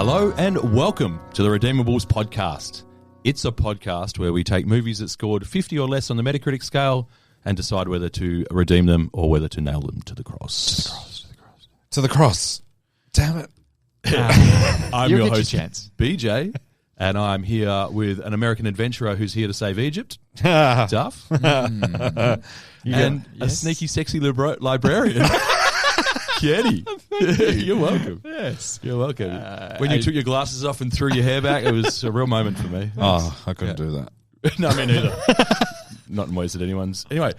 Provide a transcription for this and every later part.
Hello and welcome to the Redeemables podcast. It's a podcast where we take movies that scored 50 or less on the Metacritic scale and decide whether to redeem them or whether to nail them to the cross. To the cross. Damn it. I'm your host, BJ, and I'm here with an American adventurer who's here to save Egypt, Duff, and a sneaky, sexy librarian, Kenny. You're welcome. Yes. You're welcome. When you took your glasses off and threw your hair back, it was a real moment for me. Oh, I couldn't do that. No, me neither. Not in ways that anyone's. Anyway,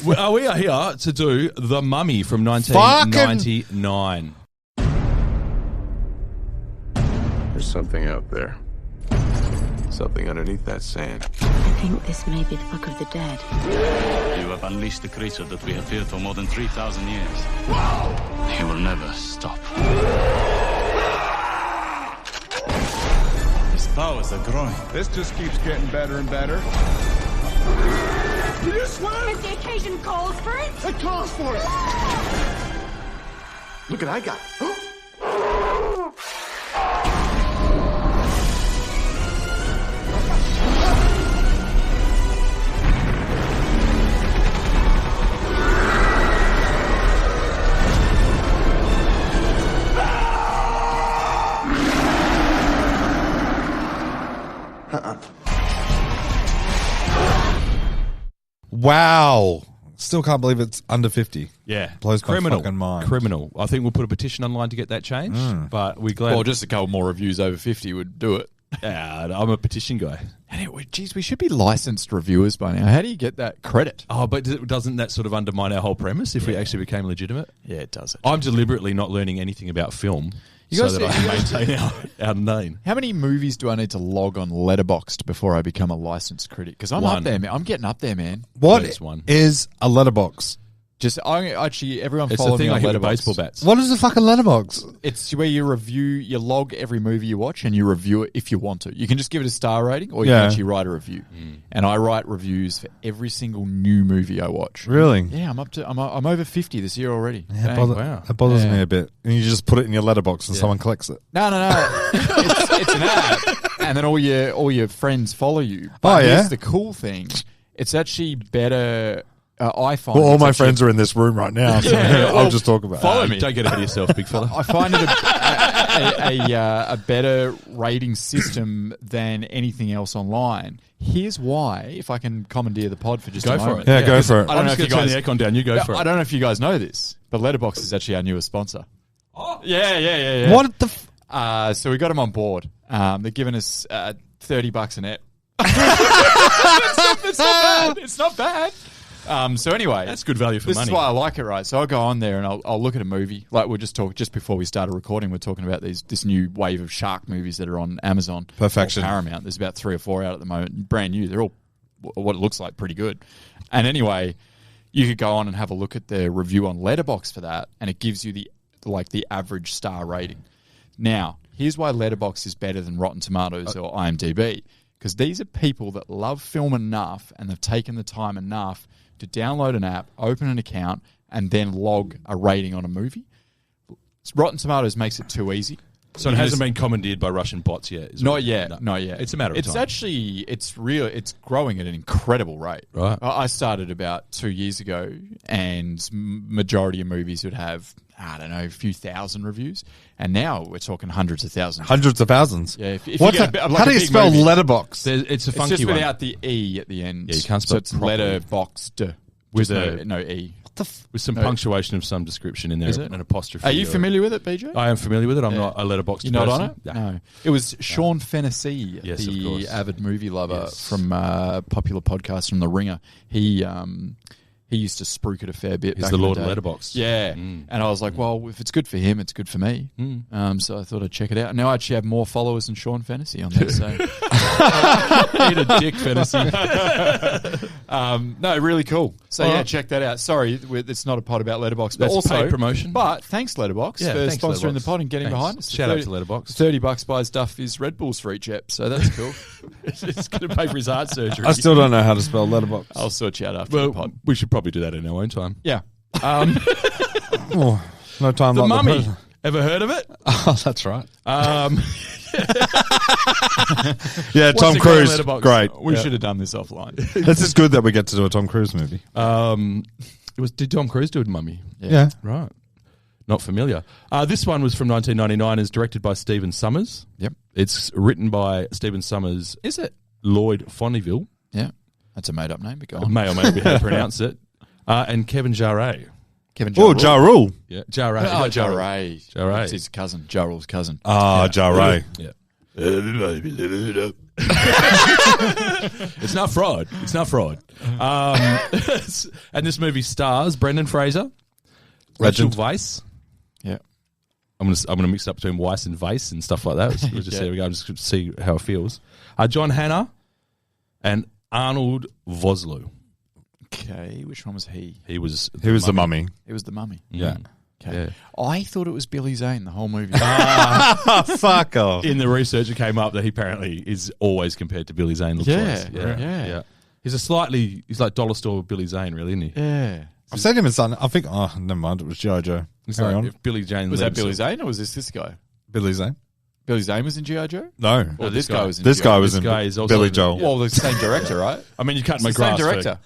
we are here to do The Mummy from 1999. There's something out there. Something underneath that sand. I think this may be the Book of the Dead. You have unleashed the creature that we have feared for more than 3,000 years. He will never stop. His powers are growing. This just keeps getting better and better. Did you swim? If the occasion calls for it. It calls for it. Look at I got. Wow. Still can't believe it's under 50. Yeah. Blows my Criminal. fucking mind. Criminal. I think we'll put a petition online to get that changed, but we're glad. Well, just a couple more reviews over 50 would do it. Yeah, I'm a petition guy. Anyway, geez, we should be licensed reviewers by now. How do you get that credit? Oh, but doesn't that sort of undermine our whole premise if we actually became legitimate? Yeah, it does. I'm deliberately not learning anything about film You guys so that I can maintain our name. How many movies do I need to log on Letterboxd before I become a licensed critic? Because I'm One. up there, man. I'm getting up there, man. What That's one. is a letterbox? Just everyone It's follow the thing me I on hit with Letterboxd. baseball bats. What is a fucking letterbox? It's where you log every movie you watch and you review it if you want to. You can just give it a star rating or you can actually write a review. And I write reviews for every single new movie I watch. Really? Yeah, I'm over 50 this year already. Yeah, Dang. wow. That bothers Yeah. me a bit. And you just put it in your letterbox and someone collects it. No. it's an ad, and then all your friends follow you. But Oh, yeah? here's the cool thing: it's actually better. I find Well, all it's my actually- friends are in this room right now, so I'll just talk about Follow it. me. Don't get ahead of yourself, big fella. I find it a better rating system than anything else online. Here's why, if I can commandeer the pod for just Go a for moment. it. Yeah, go for it. I don't I'm know just if going you to turn guys. the aircon down. You go for I it. don't know if you guys know this, but Letterboxd is actually our newest sponsor. Oh, yeah. What the... So we got them on board. They're giving us $30 an ep. It's not bad. So anyway, That's good value for this money. is why I like it, right? So I'll go on there and I'll look at a movie. Like we'll just talk just before we started recording. We're talking about this new wave of shark movies that are on Amazon, Perfection. or Paramount. There's about 3 or 4 out at the moment, brand new. They're all what it looks like pretty good. And anyway, you could go on and have a look at the review on Letterboxd for that, and it gives you the average star rating. Now, here's why Letterboxd is better than Rotten Tomatoes or IMDb, because these are people that love film enough and they've taken the time enough to download an app, open an account, and then log a rating on a movie. Rotten Tomatoes makes it too easy. So it hasn't been commandeered by Russian bots yet? is it? Not yet. No. Not yet. It's a matter of time. It's growing at an incredible rate. Right. I started about 2 years ago, and majority of movies would have, I don't know, a few thousand reviews, and now we're talking hundreds of thousands. Hundreds of thousands. Yeah. If What's you that? get a, like How a do you big spell movie, letterbox? It's a It's funky just one. without the E at the end. Yeah, you can't spell So it it's properly. Letterboxd. With Just no E. With some No. punctuation of some description in there, Is it? an apostrophe. Are you or- familiar with it, BJ? I am familiar with it. I'm not a letterboxed You're not person. on it? No. It was Sean Fennessy, Yes, of the course. avid movie lover Yes. from popular podcast from The Ringer. He used to spruik it a fair bit. He's back the in Lord day. of Letterboxd. Yeah. And I was like, well, if it's good for him, it's good for me. So I thought I'd check it out. Now I actually have more followers than Sean Fennessy on there. So Eat a dick, fantasy. no, really cool. So All yeah, right. check that out. Sorry, it's not a pod about Letterboxd, but That's also paid promotion. But thanks Letterboxd Yeah, for thanks, sponsoring the Letterboxd. pod and getting Thanks. behind us. Shout out to Letterboxd. $30 buys Duff is Red Bulls for each ep, so that's cool. It's going to pay for his heart surgery. I still don't know how to spell letterbox. I'll sort you out after the Well, pod. we should probably do that in our own time. Yeah. Oh, no time The like Mummy. present. Ever heard of it? Oh, that's right. Yeah, What's Tom it called on Cruise. Letterboxd? Great. We should have done this offline. This is good that we get to do a Tom Cruise movie. Did Tom Cruise do it, Mummy? Yeah. Right. Not familiar. This one was from 1999. Is directed by Stephen Summers. Yep. It's written by Stephen Summers. Is it? Lloyd Fonneville. Yeah. That's a made-up name, but go on. May or may not be how to pronounce it. And Kevin Jarre. Kevin Oh, Ja Rule. Yeah, Jarre. Oh, Jarre. Jarre. It's his cousin. Ja Rule's cousin. Ah, Ja Rule. Yeah. It's not fraud. It's not fraud. And this movie stars Brendan Fraser, Rachel Legend. Weisz. Yeah. I'm gonna mix it up between Weiss and Weiss and stuff like that. We'll just see. We go. Just to see how it feels. John Hannah and Arnold Vosloo. Okay, which one was he? He was the mummy. It was the mummy. Yeah. Okay. Yeah. I thought it was Billy Zane the whole movie. Fuck off. In the research, it came up that he apparently is always compared to Billy Zane. Yeah. He's like dollar store Billy Zane, really, isn't he? Yeah. I've seen him in something. I think, never mind. It was G.I. Joe. He's Carry like on. if Billy Zane Was that lives- Billy Zane or was this guy? Billy Zane? Billy Zane was in G.I. Joe? No. Or this this guy guy. was in This G.I. guy Joe? was This in guy is also Billy in- Joel. Well, the same director, right? I mean, you cut It's my the same grass. director.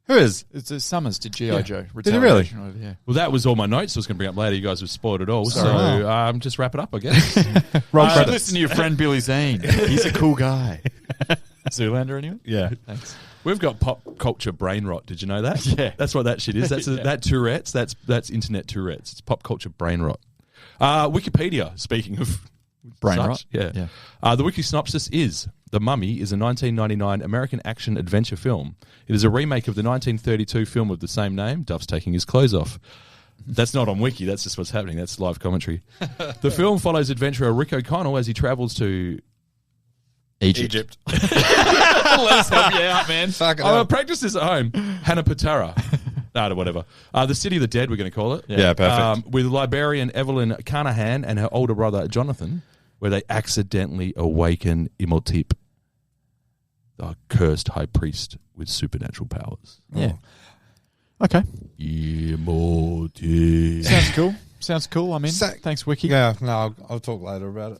Who is? It's Summers did G.I. Joe. Did he really? Retaliation or whatever, yeah. Well, that was all my notes I was going to bring up later. You guys have spoiled it all. Sorry. So just wrap it up, I guess. Wrong You should credits. listen to your friend Billy Zane. He's a cool guy. Zoolander, anyone? Yeah. Thanks. We've got pop culture brain rot. Did you know that? Yeah. That's what that shit is. That's that Tourette's. That's internet Tourette's. It's pop culture brain rot. Wikipedia, speaking of Brain such, rot? Yeah. The wiki synopsis is The Mummy is a 1999 American action adventure film. It is a remake of the 1932 film of the same name, Duff's taking his clothes off. That's not on Wiki. That's just what's happening. That's live commentary. The film follows adventurer Rick O'Connell as he travels to Egypt. Let's help you out, man. Fuck it I'll up. practice this at home. Hanapatara. Whatever. The City of the Dead, we're going to call it. Yeah, perfect. With librarian Evelyn Carnahan and her older brother Jonathan, where they accidentally awaken Imhotep, the cursed high priest with supernatural powers. Yeah. Okay. Imhotep. Sounds cool. Sounds cool. I'm in. So- Thanks, Wiki. Yeah, no, I'll talk later about it.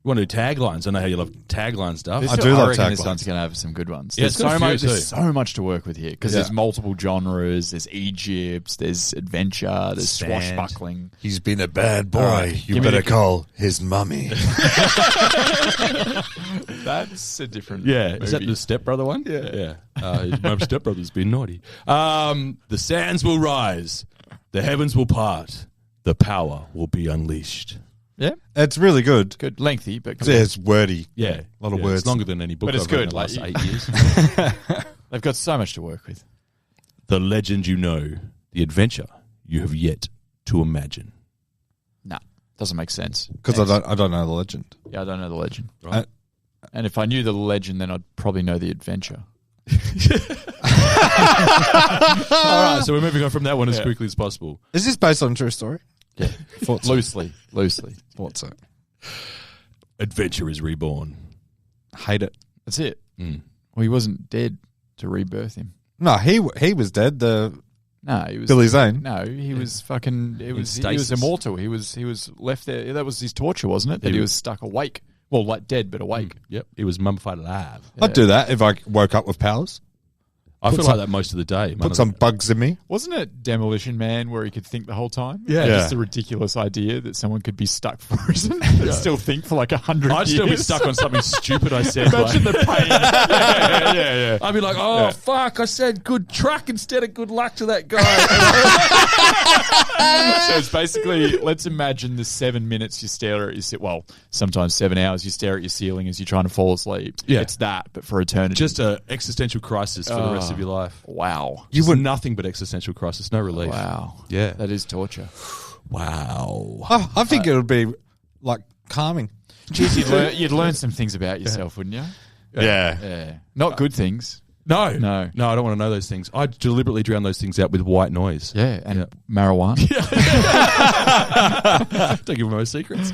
You want to do taglines? I know how you love tagline stuff. I do love reckon this taglines. one's going to have some good ones. Yeah, There's it's got a few too. there's so much to work with here because Yeah. there's multiple genres. There's Egypt. There's adventure. There's Sand. swashbuckling. He's been a bad boy. right, give me the- call his mummy. That's a different. Yeah, is that movie. the stepbrother one? Yeah. My stepbrother's been naughty. The sands will rise, the heavens will part, the power will be unleashed. Yeah, It's really good. good, lengthy, but good. It's wordy. Yeah, A lot of yeah, words. It's longer than any book But it's I've read in good, the last like- 8 years. They've got so much to work with. The legend you know, the adventure you have yet to imagine. Nah, doesn't make sense. Because I don't know the legend. Yeah, I don't know the legend. Right. And if I knew the legend, then I'd probably know the adventure. All right, so we're moving on from that one as quickly as possible. Is this based on a true story? Yeah, Thought so. loosely. Thought so. Adventure is reborn. Hate it. That's it. Mm. Well, he wasn't dead to rebirth him. No, he was dead. The No, he was Billy Zane. No, he was fucking. He was stasis. immortal. He was left there. That was his torture, wasn't it? That he was stuck awake. Well, like dead, but awake. Yep, he was mummified alive. I'd do that if I woke up with powers. I Put feel some- like that most of the day. Put some bugs in me. Wasn't it Demolition Man where he could think the whole time? Yeah. Just a ridiculous idea that someone could be stuck for prison and still think for like 100 years. I'd still be stuck on something stupid I said. Imagine the pain. yeah. I'd be like, oh, fuck, I said good truck instead of good luck to that guy. So it's basically, let's imagine the 7 minutes you stare at your well, sometimes 7 hours you stare at your ceiling as you're trying to fall asleep. Yeah. It's that, but for eternity. Just an existential crisis for the rest of your life. wow. You were nothing but existential crisis, no relief. Wow. Yeah. That is torture. Wow. I think it would be like calming. Jeez, you'd learn some things about yourself, wouldn't you? Yeah. Yeah. Not good things. No. No. I don't want to know those things. I deliberately drown those things out with white noise. Yeah. And marijuana. Don't give away my secrets.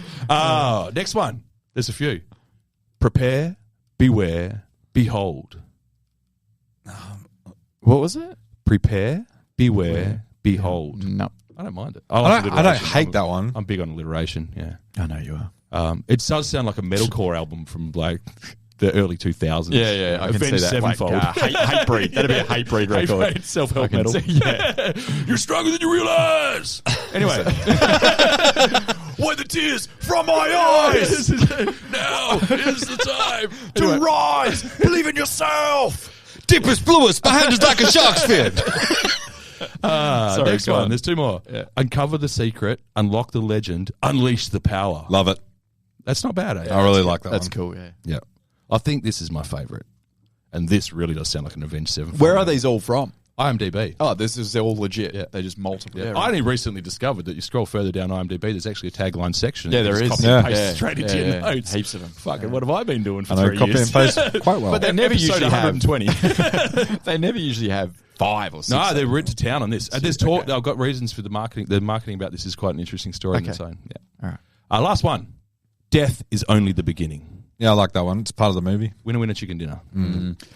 Next one. There's a few. Prepare, beware, behold. What was it? Prepare, beware, behold. No. I don't mind it. I don't hate that one. I'm big on alliteration. Yeah, I know you are. it does sound like a metalcore album from like the early 2000s. Yeah. I can see that. Sevenfold. Like, hate breed. That'd be a hate breed record. Self-help metal. Yeah. You're stronger than you realize. Anyway. Wipe the tears from my eyes. Now is the time To rise, believe in yourself. Deepest, bluest, behind us like a shark's fin. Sorry, next go one. on. There's two more. Yeah. Uncover the secret, unlock the legend, unleash the power. Love it. That's not bad, eh? I really like that That's one. cool, yeah. Yeah. I think this is my favourite. And this really does sound like an Avenged Sevenfold. Where are these all from? IMDb. Oh, this is all legit. Yeah. They just multiple. Yeah. Yeah, I right. only recently discovered that you scroll further down IMDb, there's actually a tagline section. Yeah, there It's is. Copy Yeah. and paste Yeah. straight into Yeah, your yeah. notes. Heaps of them. Fucking, what have I been doing for I know 3 copy years? and paste quite well. But they never Episode usually have 120. They never usually have 5 or 6. No, they're written to town on this. There's talk. Okay. I've got reasons for the marketing. The marketing about this is quite an interesting story in Okay. its own. Yeah. All right. Last one. Death is only the beginning. Yeah, I like that one. It's part of the movie. Winner, winner, chicken dinner.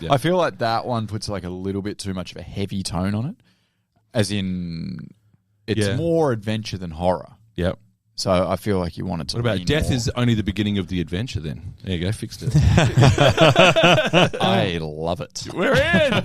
Yeah. I feel like that one puts like a little bit too much of a heavy tone on it. As in, it's Yeah. more adventure than horror. Yep. So I feel like you want it to. What about lean death more. is only the beginning of the adventure? Then there you go, fixed it. I love it. We're in.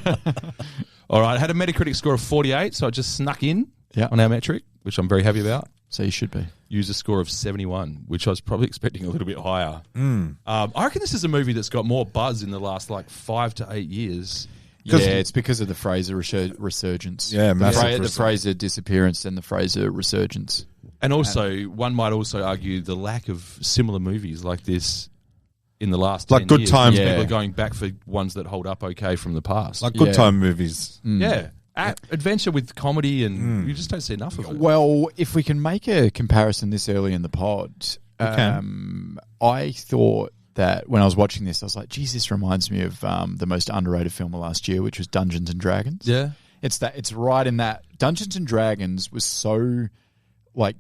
All right, I had a Metacritic score of 48, so I just snuck in Yeah. on our metric, which I'm very happy about. So you should be. User score of 71, which I was probably expecting a little bit higher. I reckon this is a movie that's got more buzz in the last like 5 to 8 years. Yeah, it's because of the Fraser resurgence. Yeah, massive the Fraser disappearance and the Fraser resurgence. And also, one might also argue the lack of similar movies like this in the last Like 10 Good years. Time. People Yeah. are going back for ones that hold up okay from the past. Like good Yeah. time movies. Yeah. Adventure with comedy, and you just don't see enough of it. Well, if we can make a comparison this early in the pod, I thought that when I was watching this, I was like, geez, this reminds me of the most underrated film of last year, which was Dungeons and Dragons. Yeah. It's right in that Dungeons and Dragons was so like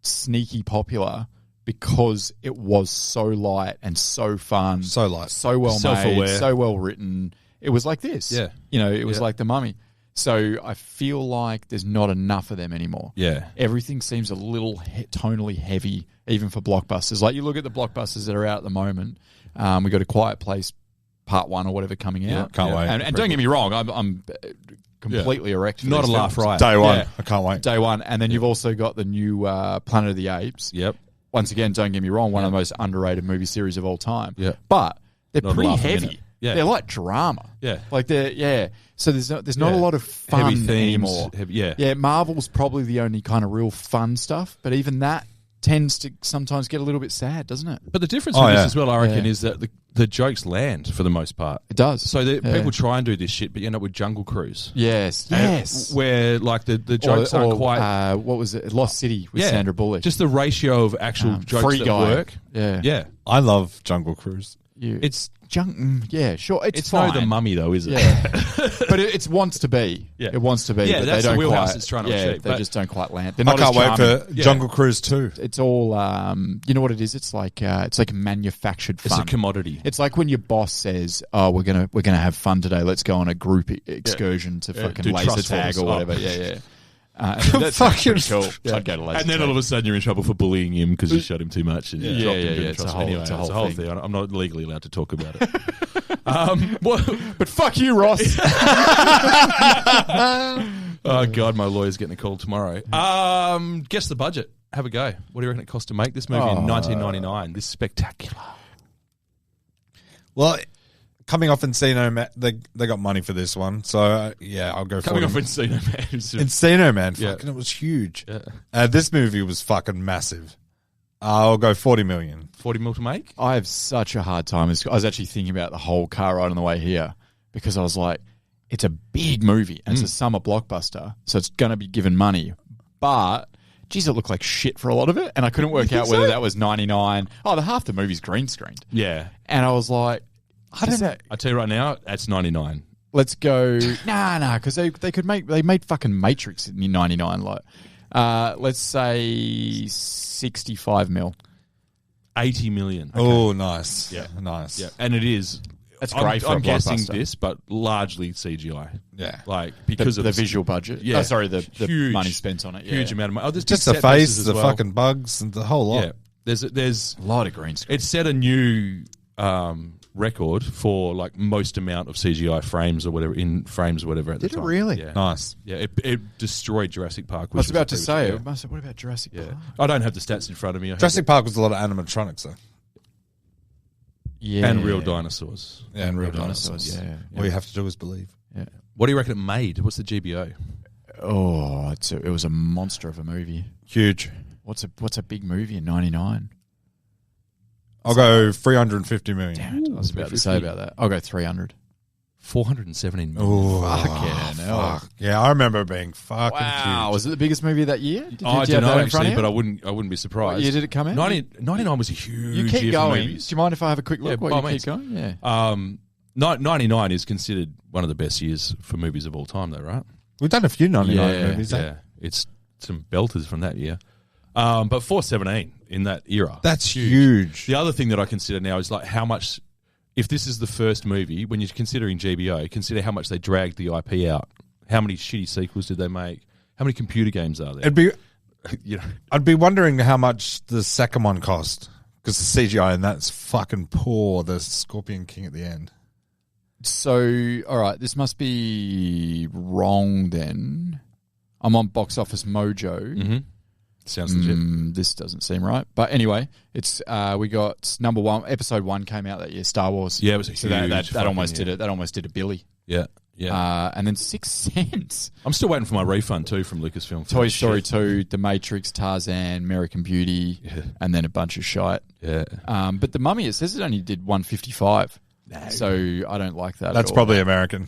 sneaky popular because it was so light and so fun, So light. so well Self-aware. made, so well written. It was like this. Yeah. It was like The Mummy. So I feel like there's not enough of them anymore. Yeah. Everything seems a little tonally heavy, even for blockbusters. Like you look at the blockbusters that are out at the moment. We got A Quiet Place Part 1 or whatever coming out. Can't wait. And don't get me wrong, I'm completely erect. For Not these a laugh films. riot. Day one. Yeah. I can't wait. Day one. And then you've also got the new Planet of the Apes. Yep. Once again, don't get me wrong, one of the most underrated movie series of all time. Yeah. But they're Not a pretty laugh a heavy. minute. Yeah. They're like drama. Yeah. Like So there's not a lot of fun Heavy themes. anymore. Yeah. Yeah, Marvel's probably the only kind of real fun stuff, but even that tends to sometimes get a little bit sad, doesn't it? But the difference Oh, with yeah. this as well, I reckon, Yeah. is that the jokes land for the most part. It does. So Yeah. people try and do this shit, but you end up with Jungle Cruise. Yes. Yes. Where like the jokes aren't quite... what was it? Lost City with yeah, Sandra Bullock. Just the ratio of actual jokes Free that Guy. work. Yeah. Yeah. I love Jungle Cruise. It's junk. Yeah, sure. It's no fine. The Mummy, though, is it? Yeah. But it wants to be. Yeah. It wants to be. Yeah, but that's they don't the wheelhouse quite, it's trying to yeah, achieve, They but- just don't quite land. They're I not can't as wait charming. for Jungle Cruise 2. It's all, you know what it is? It's like manufactured It's fun. a commodity. It's like when your boss says, "Oh, we're gonna have fun today. Let's go on a group excursion to fucking do laser trust tag falls. or Oh. whatever." Yeah. That's Fucking- pretty cool. I'd go to laser And then tag. all of a sudden you're in trouble for bullying him because you shot him too much. And Yeah, dropped him yeah, doing yeah, it's a trust- whole- anyway, it's a it's a whole whole thing. thing. I'm not legally allowed to talk about it. But But fuck you, Ross. oh god, my lawyer's getting a call tomorrow. Guess the budget. Have a go. What do you reckon it cost to make this movie in 1999? This spectacular. Well, coming off Encino Man, they got money for this one. So, yeah, I'll go for Coming it. off Encino Man. Encino Man, Yeah. fucking, it was huge. Yeah. This movie was fucking massive. I'll go 40 million. 40 mil to make? I have such a hard time. I was actually thinking about the whole car ride on the way here because I was like, it's a big movie and it's a summer blockbuster, so it's going to be given money. But, geez, it looked like shit for a lot of it, and I couldn't work out whether that was 99. Oh, the half the movie's green screened. Yeah. And I was like, I don't know. I tell you right now, that's 99. Let's go. Nah, because they made fucking Matrix in 99. Like, let's say 65 mil. 80 million. Oh, nice. Yeah. Nice. Yeah. And it is That's great for a I'm guessing blockbuster. this, but largely CGI. Yeah. Like because the of visual budget. Yeah. The Huge- money spent on it. Yeah. huge amount of money. Oh, there's Just big the set face, pieces the as well. fucking bugs, and the whole lot. Yeah, there's A lot of green screen. it set a new record for like most amount of CGI frames or whatever in frames or whatever. At Did the it time. really? Yeah. Nice. Yeah, it destroyed Jurassic Park. I was about to previous say, year. what about Jurassic Yeah, Park? I don't have the stats in front of me. I have Jurassic Park was a lot of animatronics, though. Yeah. and real dinosaurs. Yeah, and real dinosaurs. Yeah. All you have to do is believe. Yeah. What do you reckon it made? What's the GBO? Oh, it was a monster of a movie. Huge. What's a big movie in '99? I'll go 350 million. Damn it! I was about to say about that. I'll go 300. 417 million. Oh, Fucking hell. fuck. Yeah, I remember it being fucking Wow, huge. was it the biggest movie that year? Did I you don't have know that in front actually, of but you? I wouldn't be surprised. What year did it come out? 99 was a huge You keep year going. for Do movies. you mind if I have a quick look Yeah, while by you all keep means. going? Yeah. 99 is considered one of the best years for movies of all time, though, right? We've done a few 99 Yeah, movies. Yeah, it's some belters from that year. But 417 in that era. That's huge. The other thing that I consider now is like how much, if this is the first movie, when you're considering GBO, consider how much they dragged the IP out. How many shitty sequels did they make? How many computer games are there? It'd be, You know, I'd be wondering how much the second one cost. Because the CGI and that's fucking poor. The Scorpion King at the end. So, all right, this must be wrong then. I'm on Box Office Mojo. sounds legit. This doesn't seem right. But anyway, it's we got number one. Episode 1 came out that year, Star Wars. Yeah, it was a so that huge that almost fucking did it. That almost did a Billy. Yeah, yeah. And then 6 Cents. I'm still waiting for my refund too from Lucasfilm. for Toy that Story shit. 2, The Matrix, Tarzan, American Beauty, and then a bunch of shite. Yeah. But The Mummy, it says it only did 155. So I don't like that. That's at all. probably American.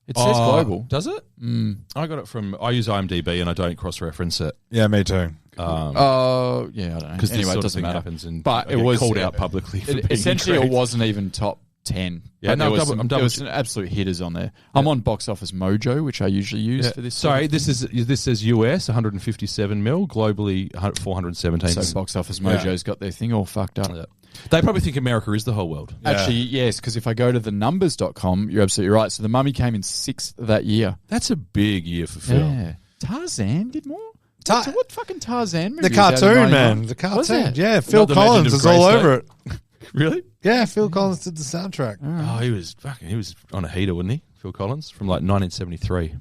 It says global. Does it? I got it from. I use IMDb and I don't cross-reference it. Yeah, me too. Oh, yeah, I don't know. Because Anyway, it doesn't matter. happens, and But I it get was called out publicly. For being essentially, incorrect. it wasn't even top 10. Yeah, But no, there was I'm double there was some absolute hitters on there. I'm on Box Office Mojo, which I usually use for this. Sorry, this says US 157 mil, globally 417. So Box Office Mojo's got their thing all fucked up. Yeah. They probably think America is the whole world. Actually, yes, because if I go to thenumbers.com, you're absolutely right. So The Mummy came in 6th that year. That's a big year for film. Yeah. Tarzan did more? What fucking Tarzan movie? The was out in cartoon, 99? man. The Was cartoon. it? Yeah, Phil Not the Legend Collins of is all Greystoke. over it. Really? Yeah, Phil Collins did the soundtrack. Oh, he was on a heater, wasn't he? Phil Collins from like 1973.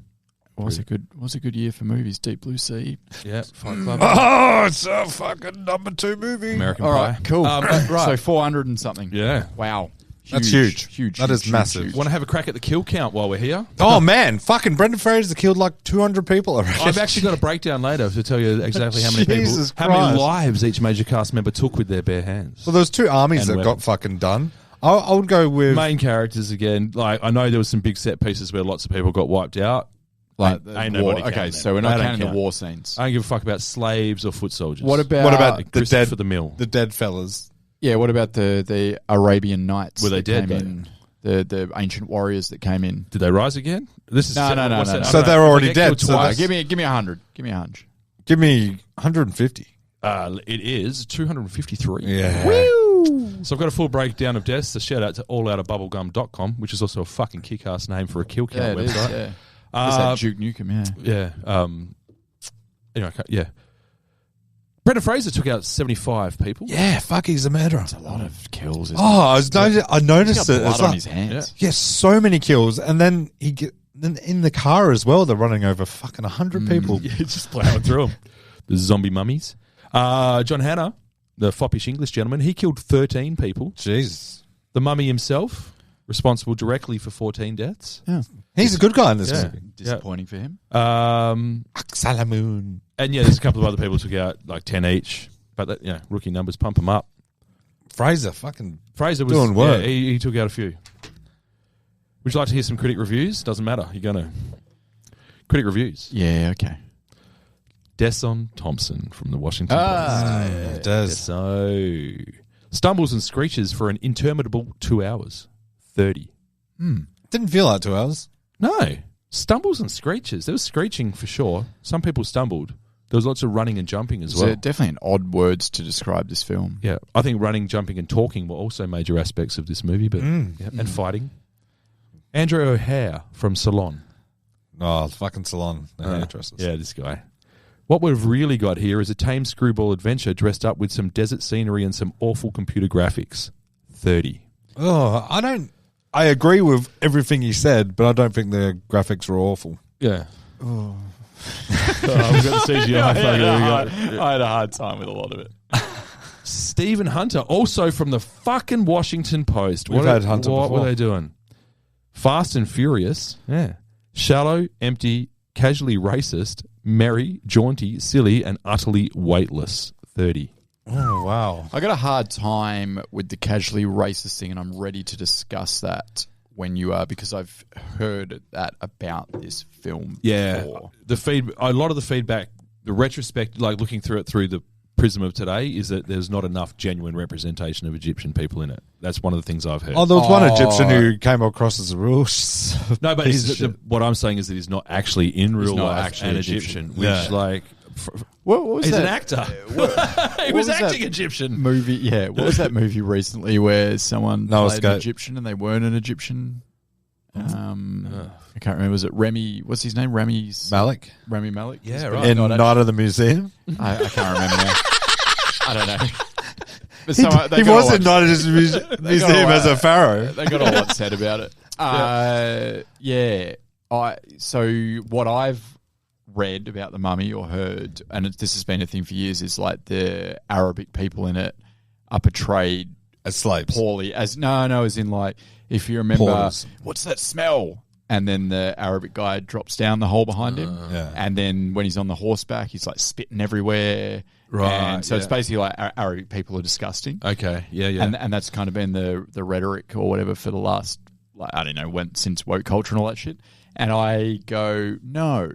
Was a good year for movies. Deep Blue Sea. Yeah, Fight Club, Oh, it's a fucking number 2 movie. American All Pie. right, cool. Right. So 400 and something. Yeah. Wow. That's huge. Huge. That is huge, massive. huge. Want to have a crack at the kill count while we're here? Oh, man. Fucking Brendan Fraser killed like 200 people already. I've actually got a breakdown later to tell you exactly how many Jesus people, how many Christ. lives each major cast member took with their bare hands. Well, there was 2 armies And that weapons. got fucking done. I would go with... Main characters again. Like I know there was some big set pieces where lots of people got wiped out. Like Ain't the nobody war. counting Okay, them. so we're They not don't counting count. the war scenes. I don't give a fuck about slaves or foot soldiers. What about the Christopher dead the Mill? The dead fellas. Yeah, what about the Arabian Knights? Were they that dead, came though? in? The ancient warriors that came in. Did they rise again? This is No. what's that? I So don't they're know. already They get killed dead, so twice. Give me 100. Give me 100. Give me 150. It is 253. Yeah. So I've got a full breakdown of deaths. A shout out to alloutabubblegum.com, which is also a fucking kick-ass name for a kill count it is, website. yeah. There's that Duke Nukem, yeah. Yeah. Anyway, yeah. Brendan Fraser took out 75 people. Yeah, fuck, he's a murderer. A lot of kills. Isn't Oh, I noticed He's got it. blood It's on like- his hands. Yeah, so many kills. And then then in the car as well, they're running over fucking 100 people. Yeah, just plowing through them. The zombie mummies. John Hannah, the foppish English gentleman, he killed 13 people. Jesus. The mummy himself, responsible directly for 14 deaths. Yeah. He's a good guy in this Yeah. movie. Disappointing for him. Salamoon. And yeah, there's a couple of other people who took out like 10 each. But that, rookie numbers, pump them up. Fraser, fucking... Fraser was Doing work. Yeah, he took out a few. Would you like to hear some critic reviews? Doesn't matter. You're going to. Critic reviews. Yeah, okay. Desson Thompson from the Washington It does. Post. So, stumbles and screeches for an interminable 2 hours. 30. Didn't feel like 2 hours. No. Stumbles and screeches. There was screeching for sure. Some people stumbled. There was lots of running and jumping as So well. definitely an odd words to describe this film. Yeah, I think running, jumping, and talking were also major aspects of this movie, but and fighting. Andrew O'Hare from Salon. Oh, fucking Salon. The hairdressers. Yeah, this guy. What we've really got here is a tame screwball adventure dressed up with some desert scenery and some awful computer graphics. 30. Oh, I agree with everything you said, but I don't think the graphics were awful. Yeah. Oh. We've got the CGI. I had a hard time with a lot of it. Stephen Hunter, also from the fucking Washington Post. We've had Hunter What before. were they doing? Fast and Furious. Yeah. Shallow, empty, casually racist, merry, jaunty, silly, and utterly weightless. 30. Oh, wow. I got a hard time with the casually racist thing, and I'm ready to discuss that when you are, because I've heard that about this film before. A lot of the feedback, the retrospect, like looking through it through the prism of today, is that there's not enough genuine representation of Egyptian people in it. That's one of the things I've heard. Oh, there was one Egyptian who came across as a real No, but what I'm saying is that he's not actually in real not life actually an Egyptian. Egyptian, What was he's that? an actor. He was was acting that Egyptian. movie? Yeah, what was that movie recently where someone Noah played an Scope. Egyptian and they weren't an Egyptian? I can't remember. Was it Remy? What's his name? Remy Malik. Malik. Yeah, But right. he's In not Night of the Museum. I can't remember now. I don't know. But He they got was all in Night of the Museum as a pharaoh. They got a lot said about it. So what I've read about the Mummy or heard, and this has been a thing for years, is like the Arabic people in it are portrayed As slaves. poorly. As in like, if you remember, Porters. what's that smell? And then the Arabic guy drops down the hole behind him. Yeah. And then when he's on the horseback, he's like spitting everywhere. Right, And so it's yeah. basically like Arabic people are disgusting. Okay, yeah. And that's kind of been the rhetoric or whatever for the last, like, I don't know, since woke culture and all that shit. And I go, no.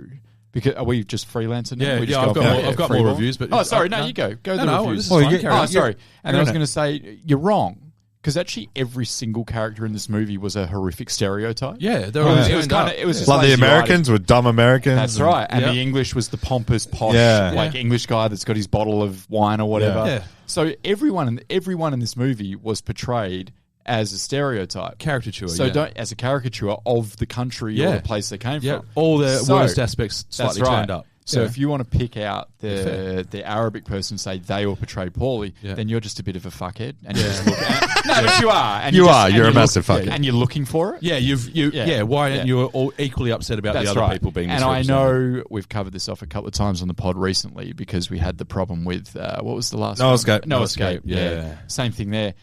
Because are we just freelancing now? Yeah, We just I've go got off- more- I've got free more ball? reviews, but- Oh, sorry, no. you go. Go No, the no, reviews. this is fine, you carry Oh, on. sorry. And I You're was in going to say, you're wrong. Because actually every single character in this movie was a horrific stereotype. Yeah, they It were was, all it was turned kind up. of, it was just Like the lazy Americans writing. were dumb Americans. That's right. And Yep. the English was the pompous, posh, Yeah. like English guy that's got his bottle of wine or whatever. Yeah. So everyone in this movie was portrayed as a stereotype. Caricature, So as a caricature of the country or the place they came Yeah, from. all the So, worst aspects slightly that's right. turned up. So Yeah. if you want to pick out fair. the Arabic person and say they were portrayed poorly, Yeah. then you're just a bit of a fuckhead. And you just look at No, but you are. And You just- are. and You're a look- massive fuckhead. And you're looking for it. Yeah, why aren't you all equally upset about the other people being And I misrepresented? know we've covered this off a couple of times on the pod recently because we had the problem with what was the last Noah one? Escape. Noah Noah Escape. Escape, yeah. Same thing there.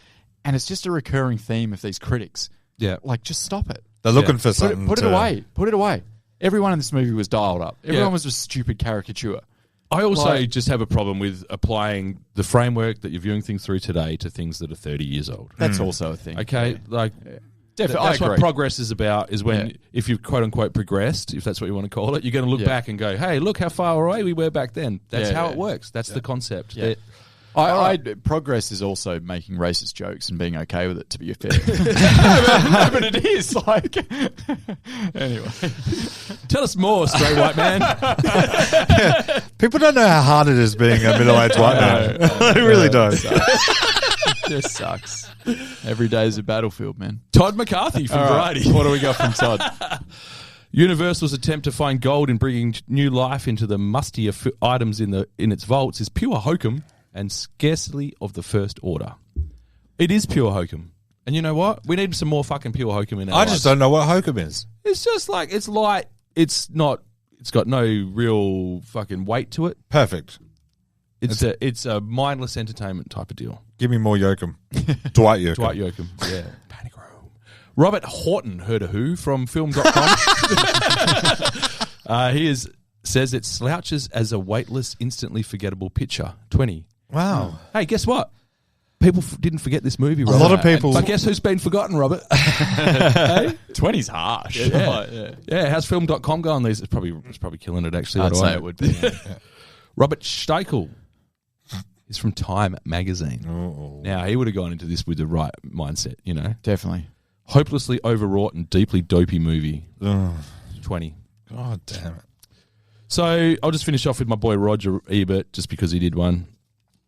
And it's just a recurring theme of these critics. Yeah. Like, just stop it. They're looking for Put something. it away. Put it away. Everyone in this movie was dialed up. Everyone Yeah. was a stupid caricature. I also Like- just have a problem with applying the framework that you're viewing things through today to things that are 30 years old. That's also a thing. Okay, like Definitely. that's I what agree. progress is about. Is when Yeah. if you've quote unquote progressed, if that's what you want to call it, you're going to look Yeah. back and go, "Hey, look how far away we were back then." That's Yeah, how yeah. it works. That's the concept. Yeah. Progress is also making racist jokes and being okay with it, to be fair. No, but it is. Like, anyway. Tell us more, straight white man. People don't know how hard it is being a middle-aged white man. They really don't. Just sucks. Every day is a battlefield, man. Todd McCarthy from Variety. What do we got from Todd? Universal's attempt to find gold in bringing new life into the mustier items in its vaults is pure hokum and scarcely of the first order. It is pure hokum. And you know what? We need some more fucking pure hokum in our I lives. just don't know what hokum is. It's just like, it's light. It's got no real fucking weight to it. Perfect. It's a mindless entertainment type of deal. Give me more yokum. Dwight yokum. Dwight Yoakam. Yeah. Panic Room. Robert Horton, heard of who, from film.com. Says it slouches as a weightless, instantly forgettable picture. 20. Wow. Hey, guess what? People didn't forget this movie, Robert. lot of people- But guess who's been forgotten, Robert? Hey? 20's harsh. Yeah, how's film.com going? It's probably killing it, actually. I'd What do say I know? it would be. Robert Steichel is from Time magazine. Now, he would have gone into this with the right mindset, you know. Definitely. Hopelessly overwrought and deeply dopey movie. 20. God damn it. So I'll just finish off with my boy Roger Ebert, just because he did one.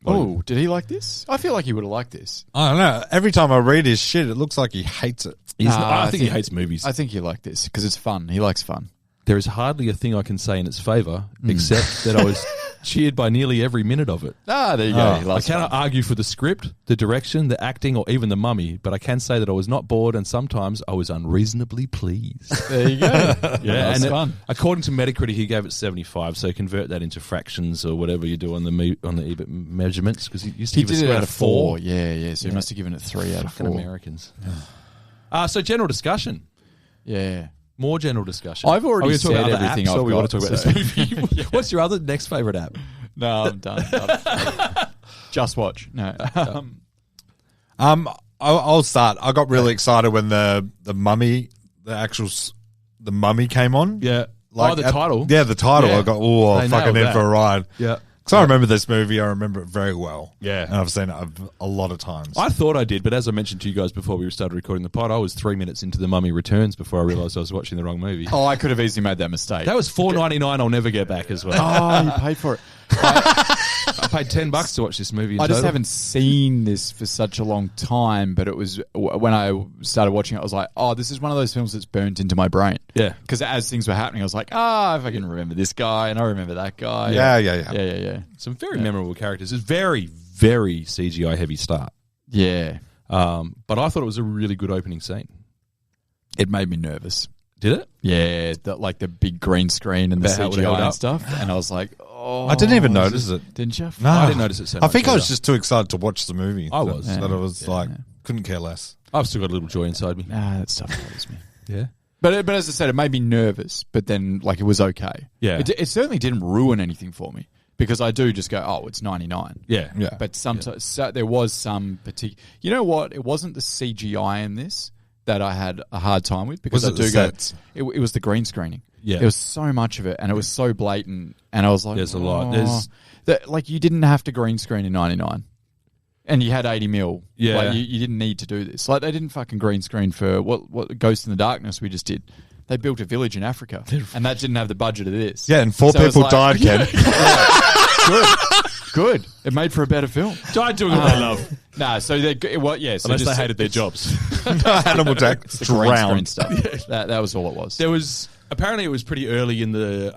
Oh, did he like this? I feel like he would have liked this. I don't know. Every time I read his shit, it looks like he hates it. I think he hates movies. I think he liked this because it's fun. He likes fun. There is hardly a thing I can say in its favour, except that I was cheered by nearly every minute of it. Ah, there you go. He I likes cannot argue for the script, the direction, the acting, or even the mummy, but I can say that I was not bored and sometimes I was unreasonably pleased. There you go. Yeah, That's and fun. according to Metacritic, he gave it 75. So convert that into fractions or whatever you do on the Ebert measurements, because he used to He give us did it out out of of 4. 4. Yeah. So he must have given it 3 out of 4. Americans. So general discussion. Yeah. More general discussion. I've already Are we gonna talk said about other everything apps, I've or we got, want to talk about so- this movie. What's your other next favourite app? No, I'm done. Just watch. No. I'll start. I got really excited when the mummy, the mummy came on. Yeah. The title. Yeah, the title. Yeah. I got, They fucking nailed in that. for a ride. Yeah. Because I remember this movie. I remember it very well. Yeah. And I've seen it a lot of times. I thought I did, but as I mentioned to you guys before we started recording the pod, I was 3 minutes into The Mummy Returns before I realised I was watching the wrong movie. Oh, I could have easily made that mistake. That was $4.99. I'll never get back as well. Oh, you paid for it. I paid $10 to watch this movie. In I just total. haven't seen this for such a long time, but it was when I started watching it, I was like, oh, this is one of those films that's burnt into my brain. Yeah. Because as things were happening, I was like, if I can remember this guy and I remember that guy. Yeah. Some very memorable characters. It's very, very CGI heavy start. Yeah. But I thought it was a really good opening scene. It made me nervous. Did it? Yeah, like the big green screen and the About how it held CGI up. and stuff. And I was like, oh. I didn't even notice it. Didn't you? No. I didn't notice it so I much think I was either. just too excited to watch the movie. I was. That I was couldn't care less. I've still got a little joy inside me. Nah, that stuff bothers me. Yeah. But as I said, it made me nervous, but then it was okay. Yeah. It certainly didn't ruin anything for me because I do just go, oh, it's 99. Yeah. Yeah. But sometimes so there was some particular. You know what? It wasn't the CGI in this that I had a hard time with because Was it I the do sets? go. It was the green screening. Yeah. There was so much of it, and it was so blatant, and I was like, There's a lot. "Oh." There's- you didn't have to green screen in 99. And you had 80 mil. Yeah. Like, you didn't need to do this. Like, they didn't fucking green screen for what Ghost in the Darkness we just did. They built a village in Africa, and that didn't have the budget of this. Yeah, and 4 So it was people like- died, Ken. Good. It made for a better film. Died doing what they love. Nah, so they so Unless they just- hated their jobs. Animal Jack the green screen drowned. stuff. That was all it was. There was apparently it was pretty early in the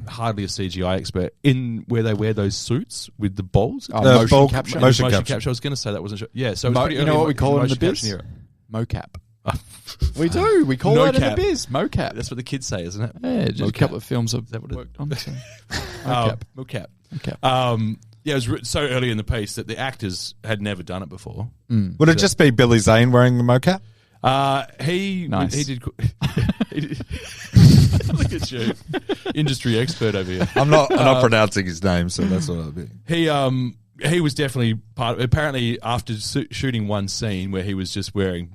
hardly a CGI expert in where they wear those suits with the balls. Oh, The motion bulk- capture. motion Motion capture. capture. I was going to say that wasn't sure. Yeah, so it was pretty You early know what we in call it in the motion biz? capture era. Mocap. We do. We call that in the biz. Mocap. That's what the kids say, isn't it? Yeah, just a Mocap. couple of films I've that what it- worked on. So. Mocap. Mocap. Mocap. Mocap. Yeah, it was so early in the piece that the actors had never done it before. Would it just be Billy Zane wearing the mocap? He Nice. he did. He did look at you, industry expert over here. I'm not pronouncing his name, so that's what I'll be. He was definitely part of. Apparently, after shooting one scene where he was just wearing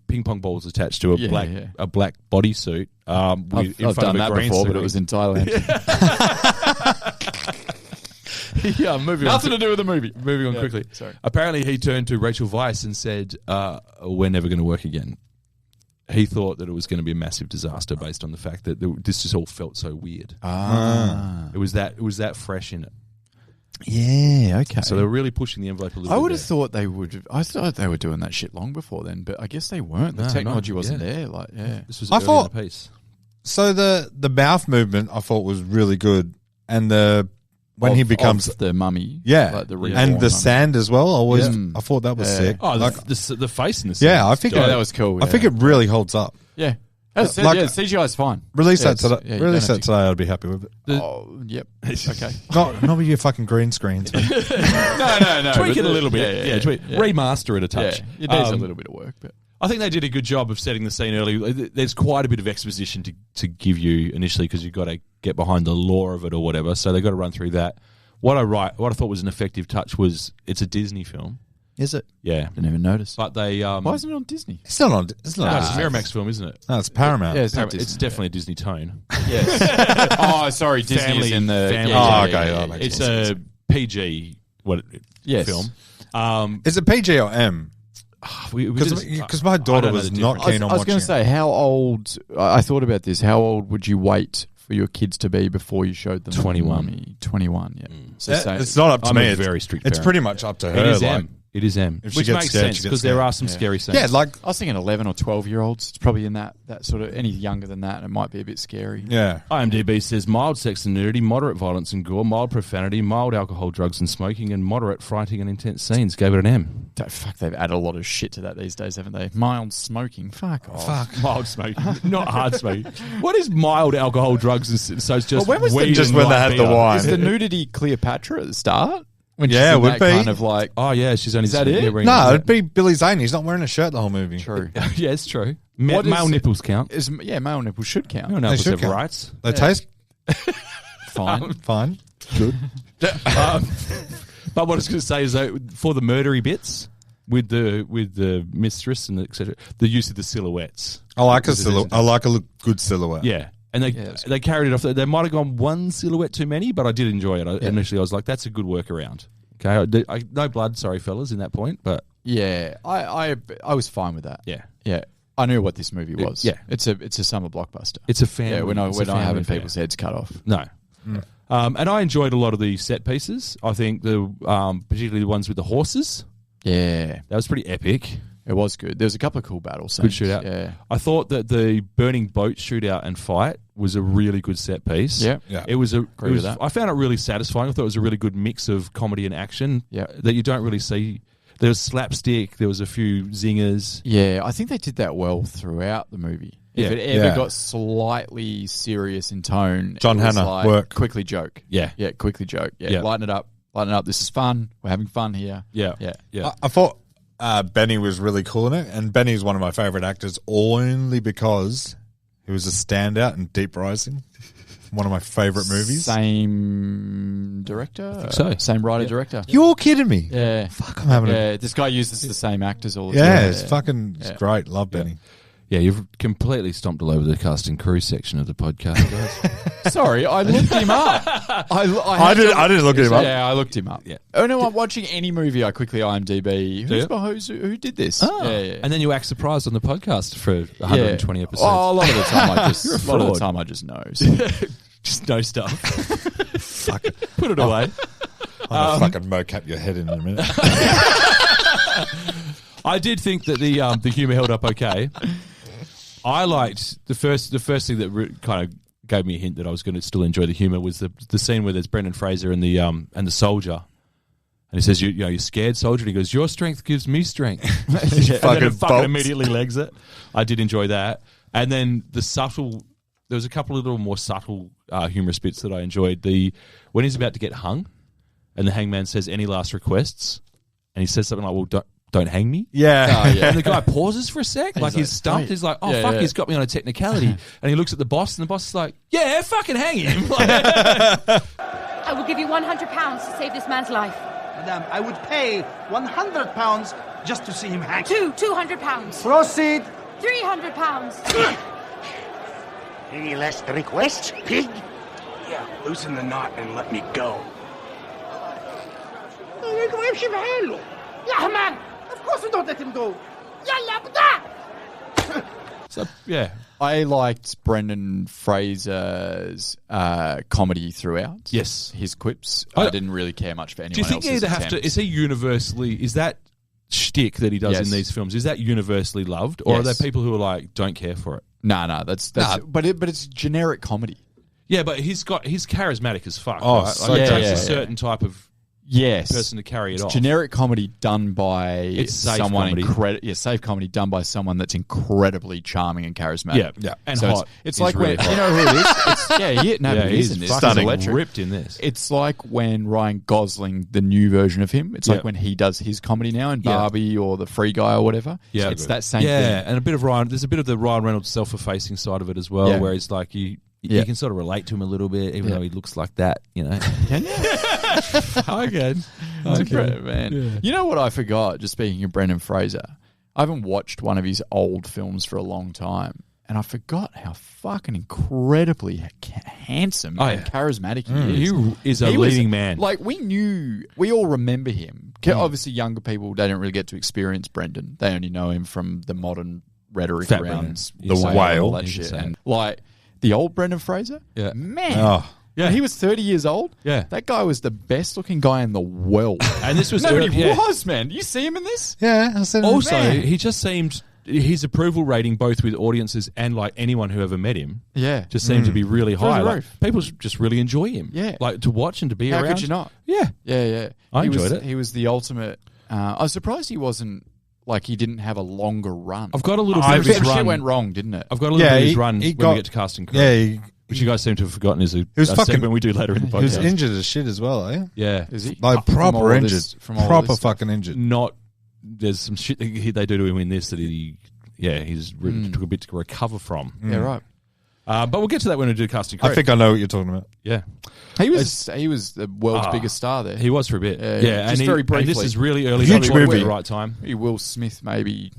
ping pong balls attached to a black bodysuit, I've in front done of a that green before, but it screen. was in Thailand. Yeah, moving Nothing on. to do with the movie. Moving on Yeah, quickly. sorry. Apparently, he turned to Rachel Weisz and said, "We're never going to work again." He thought that it was going to be a massive disaster based on the fact that this just all felt so weird. It was that fresh in it. Yeah, okay. So they were really pushing the envelope a little I bit. would have there. thought they would. I thought they were doing that shit long before then, but I guess they weren't. The No, technology no, wasn't yeah. there. Like, yeah. This was I early thought- in the piece. So the mouth movement I thought was really good, and when he becomes the mummy, and like the reborn the mummy. sand as well. Yeah. I thought that was Yeah. sick. Oh, Like, the face in the yeah, scene I is think dope. Yeah, that was cool. I think it really holds up. Yeah. As I said, Like- yeah, CGI is fine. Release Yeah, that today. yeah, you release don't that have today. I'd be happy with it. Oh, yep. Okay. Not with your fucking green screens. man. no. Tweak but it a little bit. Yeah, tweak. Remaster it a touch. Yeah, it needs a little bit of work, but I think they did a good job of setting the scene early. There's quite a bit of exposition to give you initially because you've got to get behind the lore of it or whatever. So they've got to run through that. What I thought was an effective touch was it's a Disney film. is it? Yeah. Didn't even notice. But they... Why isn't it on Disney? It's not on. It's No, not. it's a Miramax film, isn't it? No, it's Paramount. Yeah, it's not It's Disney. definitely a Disney tone. Yes. Oh, sorry. Disney Family- is in the. family- Oh, okay, that makes It's sense. a PG Yes. film. Is it PG or M? Because my daughter was not keen on I was watching going to say, how old? I thought about this. How old would you wait for your kids to be before you showed them 21. Mummy? 21, yeah. So It's not up to I'm me. a It's very strict It's parent. pretty much up to her. It is like, M. It is M. If she Which gets makes scared, sense she gets because there scared. are some scary scenes. yeah, like I was thinking 11 or 12-year-olds. It's probably in that sort of, any younger than that, it might be a bit scary. yeah. IMDb says mild sex and nudity, moderate violence and gore, mild profanity, mild alcohol, drugs and smoking, and moderate frighting and intense scenes. Gave it an M. Fuck, they've added a lot of shit to that these days, haven't they? Mild smoking. Fuck off. Mild smoking, not hard smoking. What is mild alcohol, drugs and so it's just Well, when was the- weed just and when they light had the beer? wine. Is the nudity Cleopatra at the start? When Yeah, she's in it would that be. kind of like... Oh yeah, she's only Is that it? wearing- No, it'd be Billy Zane. He's not wearing a shirt the whole movie. True. yeah, it's true. What Male is- nipples count. Male nipples should count. Male nipples should have count. rights. They taste Fine. fine. But what I was going to say is that for the murdery bits with the mistress and etc., the use of the silhouettes. I like a good silhouette. Yeah, and they carried it off. They might have gone one silhouette too many, but I did enjoy it. Initially, I was like, "That's a good workaround." Okay, no blood, sorry fellas, in that point, but Yeah, I was fine with that. yeah, Yeah. I knew what this movie was. Yeah. It's a summer blockbuster. it's a family. Yeah, we're not it's a family having affair. people's heads cut off. No. And I enjoyed a lot of the set pieces. I think particularly the ones with the horses. Yeah. That was pretty epic. It was good. There was a couple of cool battle scenes. Good shootout. Yeah. I thought that the burning boat shootout and fight was a really good set piece. Yeah. Yeah. It was Agree with that. I found it really satisfying. I thought it was a really good mix of comedy and action. Yeah. That you don't really see. There was slapstick. There was a few zingers. Yeah, I think they did that well throughout the movie. If Yeah. it ever Yeah. got slightly serious in tone, John it was Hannah, like, work. Quickly joke. Yeah. Yeah, quickly joke. Yeah, Yeah. lighten it up. Lighten it up. This is fun. We're having fun here. Yeah. Yeah. Yeah. I thought Benny was really cool in it, and Benny's one of my favorite actors only because he was a standout in Deep Rising, one of my favorite movies. Same director? I think so. Same writer-director. You're kidding me? Yeah. Fuck, I'm having Yeah, this guy uses the same actors all the Yeah, time. it's fucking it's great. Love Benny. Yeah, you've completely stomped all over the cast and crew section of the podcast, guys. Sorry, I looked him up. I didn't look him up. Yeah, I looked him up. Yeah. Oh no, I'm watching any movie. I quickly IMDb. Who did this? Oh. Yeah. And then you act surprised on the podcast for 120 episodes. Oh, a lot of the time I just, You're a a lot of the fraud. time I just know. So. Just no stuff. Fuck it. Put it away. I'm gonna fucking mocap your head in a minute. I did think that the humour held up okay. I liked the first thing that kind of gave me a hint that I was going to still enjoy the humour was the scene where there's Brendan Fraser and the soldier, and he says, "You're scared, soldier." And he goes, "Your strength gives me strength." And then it fucking bolts. immediately legs it. I did enjoy that, and then there was a couple of little more subtle humorous bits that I enjoyed. When he's about to get hung, and the hangman says, "Any last requests?" and he says something like, "Well, don't hang me." Yeah. Oh, yeah. And the guy pauses for a sec, like he's stumped. "Wait." He's like, "Oh Yeah, fuck, yeah. he's got me on a technicality." And he looks at the boss, and the boss is like, "Yeah, fucking hang him." I will give you £100 to save this man's life. Madame, I would pay £100 just to see him hang. £200. Proceed. £300. Any last requests, pig? Yeah, loosen the knot and let me go. Yeah, man. Of course we don't let him go. Yalla, bada. So yeah, I liked Brendan Fraser's comedy throughout. Yes. His quips. I didn't really care much for anyone do you think you else's either have to? attempts. Is he universally? Is that shtick that he does Yes. in these films? Is that universally loved, or are there Yes. people who are like don't care for it? No, that's but it's generic comedy. Yeah, but he's charismatic as fuck. Oh, right? so Like, it takes yeah, a yeah. certain type of Yes. person to carry it off. Generic comedy done by It's safe someone comedy. safe comedy done by someone that's incredibly charming and charismatic. Yeah, yeah, and so hot. It's He's like really when hot. you know who it is. It's, Yeah, he's he's in this. fucking He's electric. ripped in this. It's like when Ryan Gosling, the new version of him. It's Yeah. like when he does his comedy now in Yeah. Barbie or The Free Guy or whatever. Yeah, it's that same yeah, thing. and a bit of Ryan. There's a bit of the Ryan Reynolds self-effacing side of it as well, Yeah. where he's like you Yeah. can sort of relate to him a little bit, even Yeah. though he looks like that. You know, Can you? I can. That's great, man. You know what I forgot? Just speaking of Brendan Fraser, I haven't watched one of his old films for a long time, and I forgot how fucking incredibly handsome and charismatic he is. He is a He was- leading man. Like we all remember him. Obviously, younger people they don't really get to experience Brendan. They only know him from the modern rhetoric Fat around Brendan. the He's whale, a and all whale. that You can shit. say And like The old Brendan Fraser? Yeah. Man. Oh. Yeah, he was 30 years old. Yeah. That guy was the best looking guy in the world. And this was... No, he was, man. You see him in this? Yeah. I said, Also, man. he just seemed... His approval rating, both with audiences and like anyone who ever met him, just seemed to be really high. the Like, roof. people just really enjoy him. Yeah. Like to watch and to be How around. could you not? Yeah. Yeah. I enjoyed it. He was the ultimate... I was surprised he wasn't... Like, he didn't have a longer run. I've got a little bit of his Some run. shit went wrong, didn't it? I've got a little bit of his run he when got- we get to cast and crew. Yeah, which you guys seem to have forgotten is a was fucking- segment we do later in the podcast. he was injured as shit as well, eh? Yeah. Is he? Like From all proper of injured. this- from all of Proper this stuff. fucking injured. Not... There's some shit they do to him in this that he's really took a bit to recover from. Yeah, right. But we'll get to that when we do cast and crew. I think I know what you're talking about. Yeah. He was the world's biggest star there. He was for a bit. Yeah, just and very briefly. And this is really early. Huge deployment movie. at the right time. Maybe Will Smith, maybe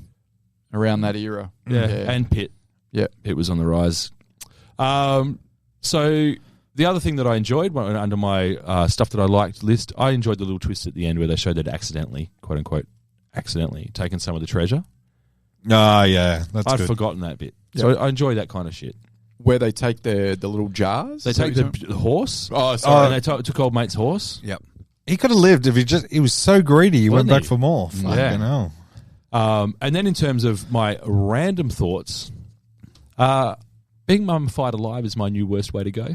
around that era. Yeah. And Pitt. Yeah. It was on the rise. So the other thing that I enjoyed under my stuff that I liked list, I enjoyed the little twist at the end where they showed that accidentally, quote unquote, taken some of the treasure. Ah, yeah, that's I'd good. forgotten that bit. So I enjoy that kind of shit. Where they take the little jars. They take the horse. Oh, sorry. And they took old mate's horse. Yep. He could have lived if he was so greedy. He went Wasn't back he? for more. Fucking hell. And then in terms of my random thoughts, being mummified alive is my new worst way to go.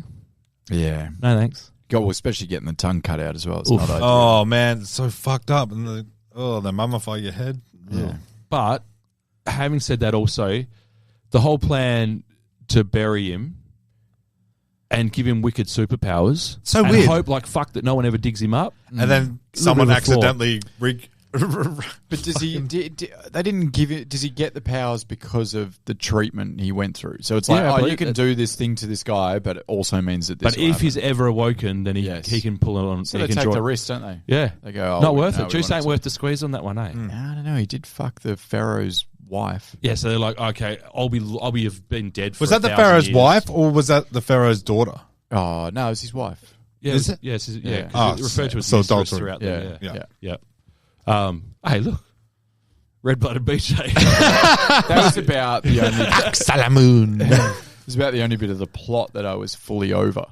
Yeah. No thanks. God, well, especially getting the tongue cut out as well. It's Oof. not ideal. Oh, man, it's so fucked up. And they mummify your head. Yeah. But having said that, also the whole plan to bury him and give him wicked superpowers, So and weird. hope like fuck that no one ever digs him up, And then bit someone of a flaw. accidentally... But does he? They didn't give it. Does he get the powers because of the treatment he went through? So it's like, Yeah, I oh, believe you can that- do this thing to this guy, but it also means that this. but will if happen. he's ever awoken, then he can pull it on. so he they can take draw the it. risk, don't they? Yeah, They go, oh, not worth no, it. we Juice want ain't to- worth the squeeze on that one, eh? I don't know. He did fuck the Pharaoh's wife. Yeah, so they're like, okay, I'll be have been dead. For Was that the 1,000 Pharaoh's years. wife or was that the Pharaoh's daughter? Oh no, it's his wife. Yeah, Is it? Yes, yeah. Yeah. 'Cause it referred to as so mistress adultery. throughout there. Yeah. Yeah. Hey, look, red-blooded BJ. That was about the only. Salamoon. It was about the only bit of the plot that I was fully over.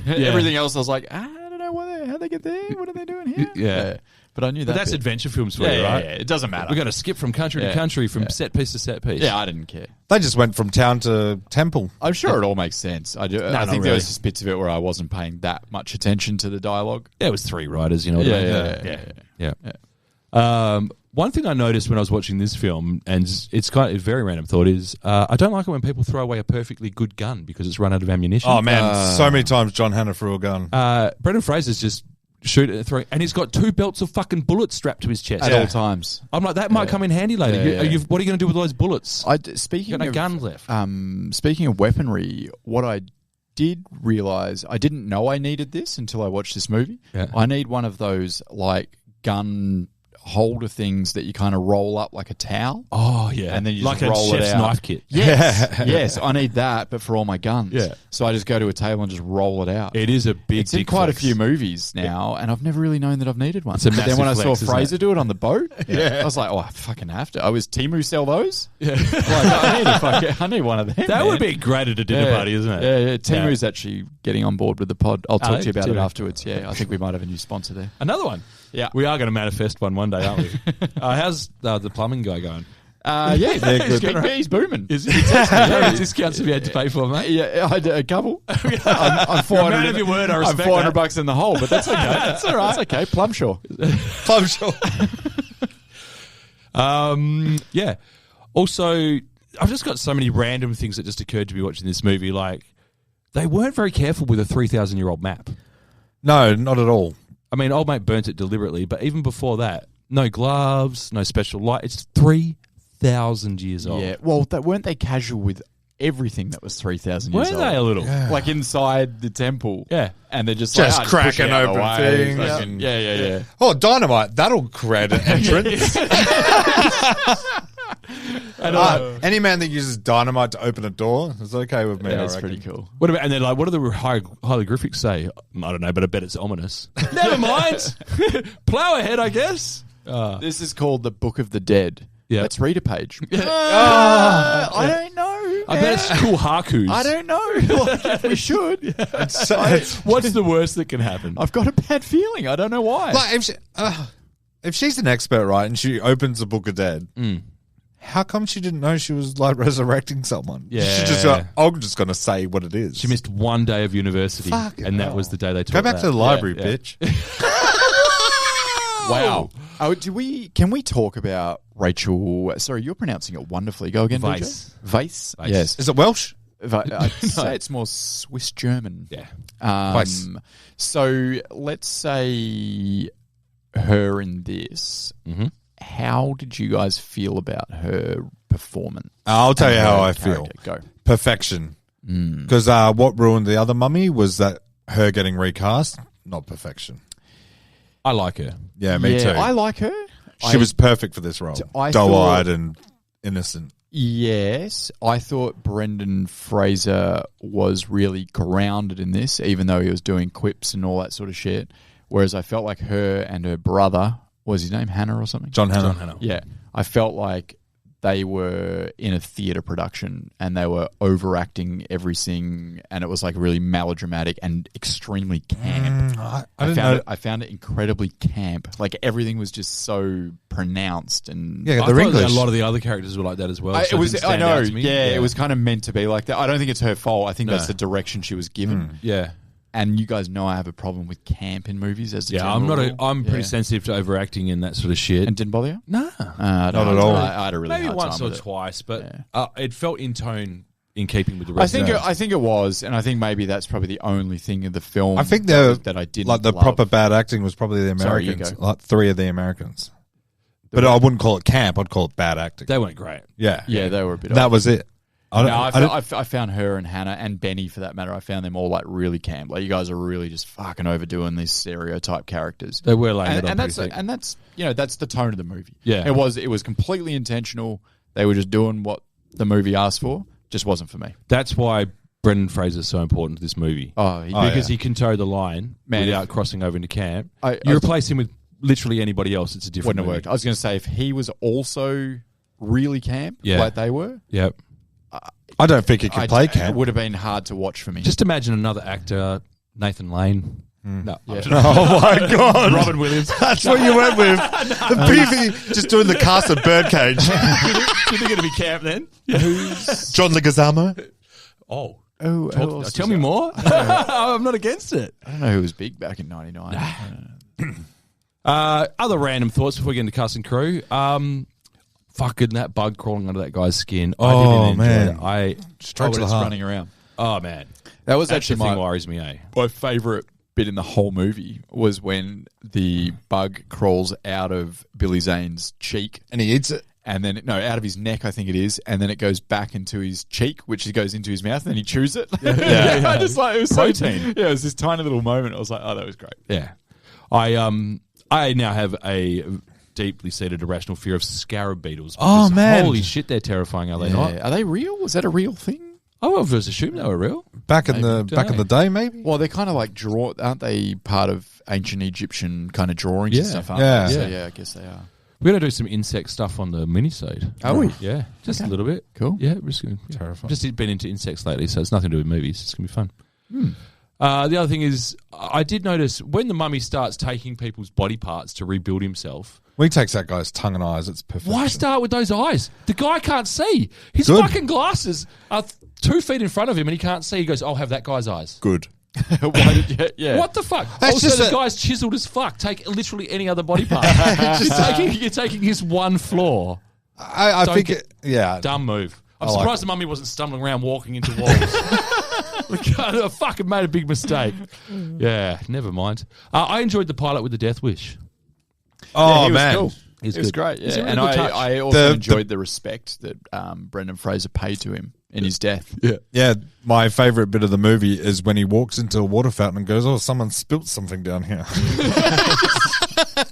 Everything else, I was like, I don't know how they get there. What are they doing here? Yeah. But I knew that. But that's bit. adventure films for Yeah, you, yeah, right? yeah. It doesn't matter. We're going to skip from country to Yeah. country, from Yeah. set piece to set piece. Yeah, I didn't care. They just went from town to temple. I'm sure it all makes sense. I do. I not think there really. was just bits of it where I wasn't paying that much attention to the dialogue. There was 3 writers, you know what I mean? Yeah. One thing I noticed when I was watching this film, and it's kind of a very random thought, is I don't like it when people throw away a perfectly good gun because it's run out of ammunition. Oh, man, so many times John Hannah threw a gun. Brendan Fraser's just shooting and throwing, and he's got 2 belts of fucking bullets strapped to his chest. At all times. I'm like, that might come in handy later. Yeah, yeah. What are you going to do with all those bullets? Speaking You got no of gun left. Speaking of weaponry, what I did realize, I didn't know I needed this until I watched this movie. Yeah. I need one of those like gun holder things that you kind of roll up like a towel. Oh, yeah. And then you like just roll a it chef's out. knife kit. Yes, yes, I need that, but for all my guns. Yeah. So I just go to a table and just roll it out. It is a big, It's in big quite flex. a few movies now, and I've never really known that I've needed one. It's a But then when I massive saw flex, isn't Fraser it? do it on the boat, I was like, oh, I fucking have to. I was Temu sell those? Yeah. I need one of them. That man. would be great at a dinner party, isn't it? Yeah, yeah. Timu's actually getting on board with the pod. I'll talk to you about it Timu. afterwards. Yeah, I think we might have a new sponsor there. Another one. Yeah. We are going to manifest one day, aren't we? How's the plumbing guy going? He's booming. Is he discounts have you had to pay for, mate? Yeah, I did a couple. I'm You're a 400. man of your word, I respect I'm 400 that. bucks in the hole, but that's okay. That's all right. That's okay. Plumshaw. I'm sure. Yeah. Also, I've just got so many random things that just occurred to me watching this movie. Like, they weren't very careful with a 3,000-year-old map. No, not at all. I mean, old mate burnt it deliberately, but even before that, no gloves, no special light. It's 3,000 years old. Yeah. Well, weren't they casual with everything that was 3,000 years Weren't old? they a little? Like inside the temple. Yeah. And they're just Just like, cracking push it out of the open way. things. Fucking- Yeah. Oh, dynamite. That'll create an entrance. Any man that uses dynamite to open a door is okay with me. Yeah, I that's reckon. pretty cool. What about, and they're like, what do the hieroglyphics say? I don't know, but I bet it's ominous. Never mind. Plow ahead, I guess. This is called the Book of the Dead. Yeah. Let's read a page. I don't know. I bet it's cool hakus. I don't know. We should. What's the worst that can happen? I've got a bad feeling. I don't know why. Like if she's an expert, right, and she opens the Book of Dead, how come she didn't know she was like resurrecting someone? Yeah. She just got, I'm just going to say what it is. She missed one day of university, and that was the day they taught Go back to the library, bitch. Wow. Oh, can we talk about Rachel? Sorry, you're pronouncing it wonderfully. Go again, Weisz. Weisz. Weisz. Yes. Is it Welsh? I'd say it's more Swiss German. Yeah. Weisz. So let's say her in this. Mm-hmm. How did you guys feel about her performance? I'll tell you how I character? feel. Go. Perfection. Because what ruined the other mummy was that her getting recast, not perfection. I like her. Yeah, me too. I like her. She was perfect for this role. Doe-eyed and innocent. Yes, I thought Brendan Fraser was really grounded in this, even though he was doing quips and all that sort of shit. Whereas I felt like her and her brother, what was his name, Hannah or something? John Hannah. Yeah, I felt like they were in a theatre production and they were overacting everything, and it was like really melodramatic and extremely camp. I found it incredibly camp. Like everything was just so pronounced, and yeah, I they're thought English. a lot of the other characters were like that as well. It was. I know. Yeah, it was kind of meant to be like that. I don't think it's her fault. I think that's the direction she was given. Yeah. And you guys know I have a problem with camp in movies as a Yeah, general rule. I'm pretty sensitive to overacting and that sort of shit. And didn't bother you? No. Not at all. I had a really Maybe hard once time or with it. twice, but it felt in tone in keeping with the rest of I think it was, and I think maybe that's probably the only thing in the film I think that I didn't like the love. proper bad acting was probably the Sorry, you Americans. go. Like 3 of the Americans. But I wouldn't call it camp. I'd call it bad acting. They weren't great. Yeah. Yeah, they were a bit That off. was it. I found her and Hannah and Benny, for that matter, I found them all like really camp. Like you guys are really just fucking overdoing these stereotype characters. They were laying it on and pretty thick. that's that's the tone of the movie. Yeah. it was completely intentional. They were just doing what the movie asked for. Just wasn't for me. That's why Brendan Fraser is so important to this movie. Because he can toe the line without crossing over into camp. You replace him with literally anybody else, it's a different Wouldn't have movie. worked. I was going to say, if he was also really camp like they were, Yep. I don't think he could play it camp. would have been hard to watch for me. Just imagine another actor, Nathan Lane. No. Oh my God. Robin Williams. That's what you went with. The PV just doing the cast of Birdcage. Do you think it'd be camp then? John Leguizamo. Oh. Tell me more. I'm not against it. I don't know who was big back in '99. Other random thoughts before we get into cast and crew. Fucking that bug crawling under that guy's skin. I didn't enjoy it. Straight to the heart. running around. Oh man, That was that's actually the thing worries me. my favorite bit in the whole movie was when the bug crawls out of Billy Zane's cheek And he eats it. and then out of his neck, I think it is, and then it goes back into his cheek, which it goes into his mouth, and then he chews it. I just like it was Protein. it was this tiny little moment. I was like, oh, that was great. Yeah, I now have a deeply seated irrational fear of scarab beetles. Oh, because man. holy shit, they're terrifying. Are they not? Are they real? Was that a real thing? I would have assumed they were real. Back in the day, maybe. Well, they're kind of like aren't they part of ancient Egyptian kind of drawings and stuff? Aren't Yeah. they? So, Yeah. I guess they are. We're going to do some insect stuff on the minisode. Are we? Yeah, just a little bit. Cool. Yeah, we're just going to Terrifying. Just been into insects lately, so it's nothing to do with movies. It's going to be fun. The other thing is, I did notice when the mummy starts taking people's body parts to rebuild himself. When he takes that guy's tongue and eyes, it's perfect. Why start with those eyes? The guy can't see. His Good. fucking glasses are 2 feet in front of him, and he can't see. He goes, "I'll have that guy's eyes." Good. Yeah. What the fuck? That's Also, just the a- guy's chiseled as fuck. Take literally any other body part. You're taking his one flaw. I Don't think get- it, yeah. Dumb move. I'm I like surprised the mummy wasn't stumbling around walking into walls. I fucking made a big mistake. Yeah, never mind. I enjoyed the pilot with the Death Wish. Oh, he was man. cool. He's It was good. great. He's a Yeah. really And good touch. I also The- enjoyed the respect that Brendan Fraser paid to him in his death. Yeah, my favourite bit of the movie is when he walks into a water fountain and goes, "Oh, someone spilt something down here."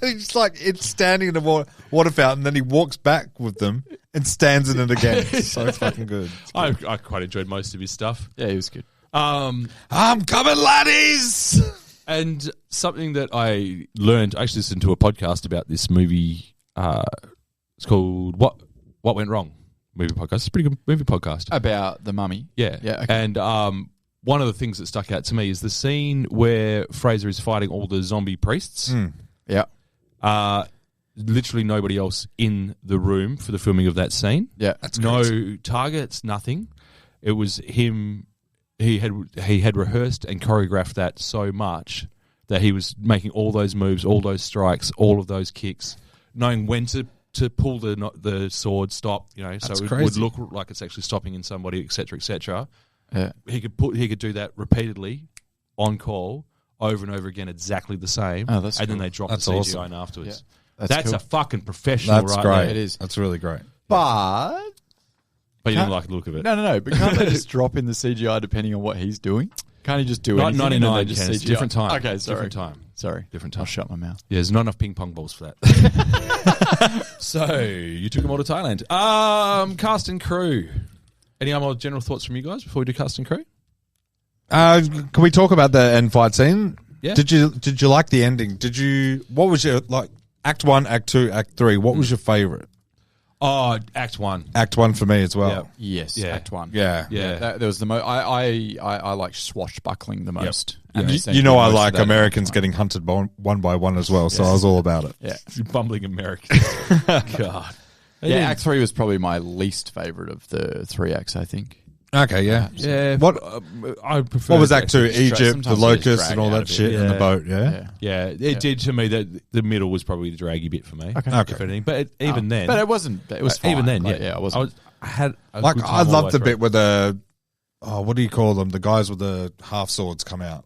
He's like, it's standing in the water fountain, then he walks back with them and stands in it again. It's so fucking good. I quite enjoyed most of his stuff. Yeah, he was good. I'm coming, laddies! And something that I learned, I actually listened to a podcast about this movie. It's called What Went Wrong? movie podcast. It's a pretty good movie podcast. About the mummy. Yeah. Yeah. Okay. And one of the things that stuck out to me is the scene where Fraser is fighting all the zombie priests. Yeah. Literally nobody else in the room for the filming of that scene. Yeah. That's no great. targets, nothing. It was him. He had rehearsed and choreographed that so much that he was making all those moves, all those strikes, all of those kicks, knowing when to pull the sword, stop, so That's it crazy. would look like it's actually stopping in somebody, etc., etc. Yeah. He could do that repeatedly on call over and over again, exactly the same. Oh, that's and then cool. they drop That's the CGI awesome. in afterwards. Yeah. That's cool. a fucking professional, That's right great. there. It is. That's really great. But But you didn't like the look of it. no. But can't they just drop in the CGI depending on what he's doing? Can't he just do Not anything? and then 99, they just Ken. It's CGI? different time. Okay, sorry. Different time. Sorry. Different time. I'll shut my mouth. Yeah, there's not enough ping pong balls for that. So, you took them all to Thailand. Cast and crew. Any other general thoughts from you guys before we do cast and crew? Can we talk about the end fight scene? Yeah. Did you like the ending? What was your, like, Act 1, Act 2, Act 3, what was your favourite? Oh, Act 1. Act 1 for me as well. Yes, Yeah. Act 1. Yeah. Yeah. There was the most. I like swashbuckling the most. And Yeah. they seem You to know do I most of like that in Americans Act getting hunted one by one as well, so I was all about it. 1. Yeah. Bumbling Americans. God. Yeah, Act 3 was probably my least favourite of the 3 acts, I think. Okay, yeah. Yeah. What I prefer. What was Act 2? Sometimes Egypt, the they just locusts, drag and all out that a bit. shit in the Yeah. boat, yeah? Yeah, it did to me that the middle was probably the draggy bit for me. Okay. Okay. If anything. But even then. But it wasn't. It was fine. Even then, Like, yeah. I wasn't. I had a Like, good time I all the loved way the through. bit where what do you call them? The guys with the half swords come out.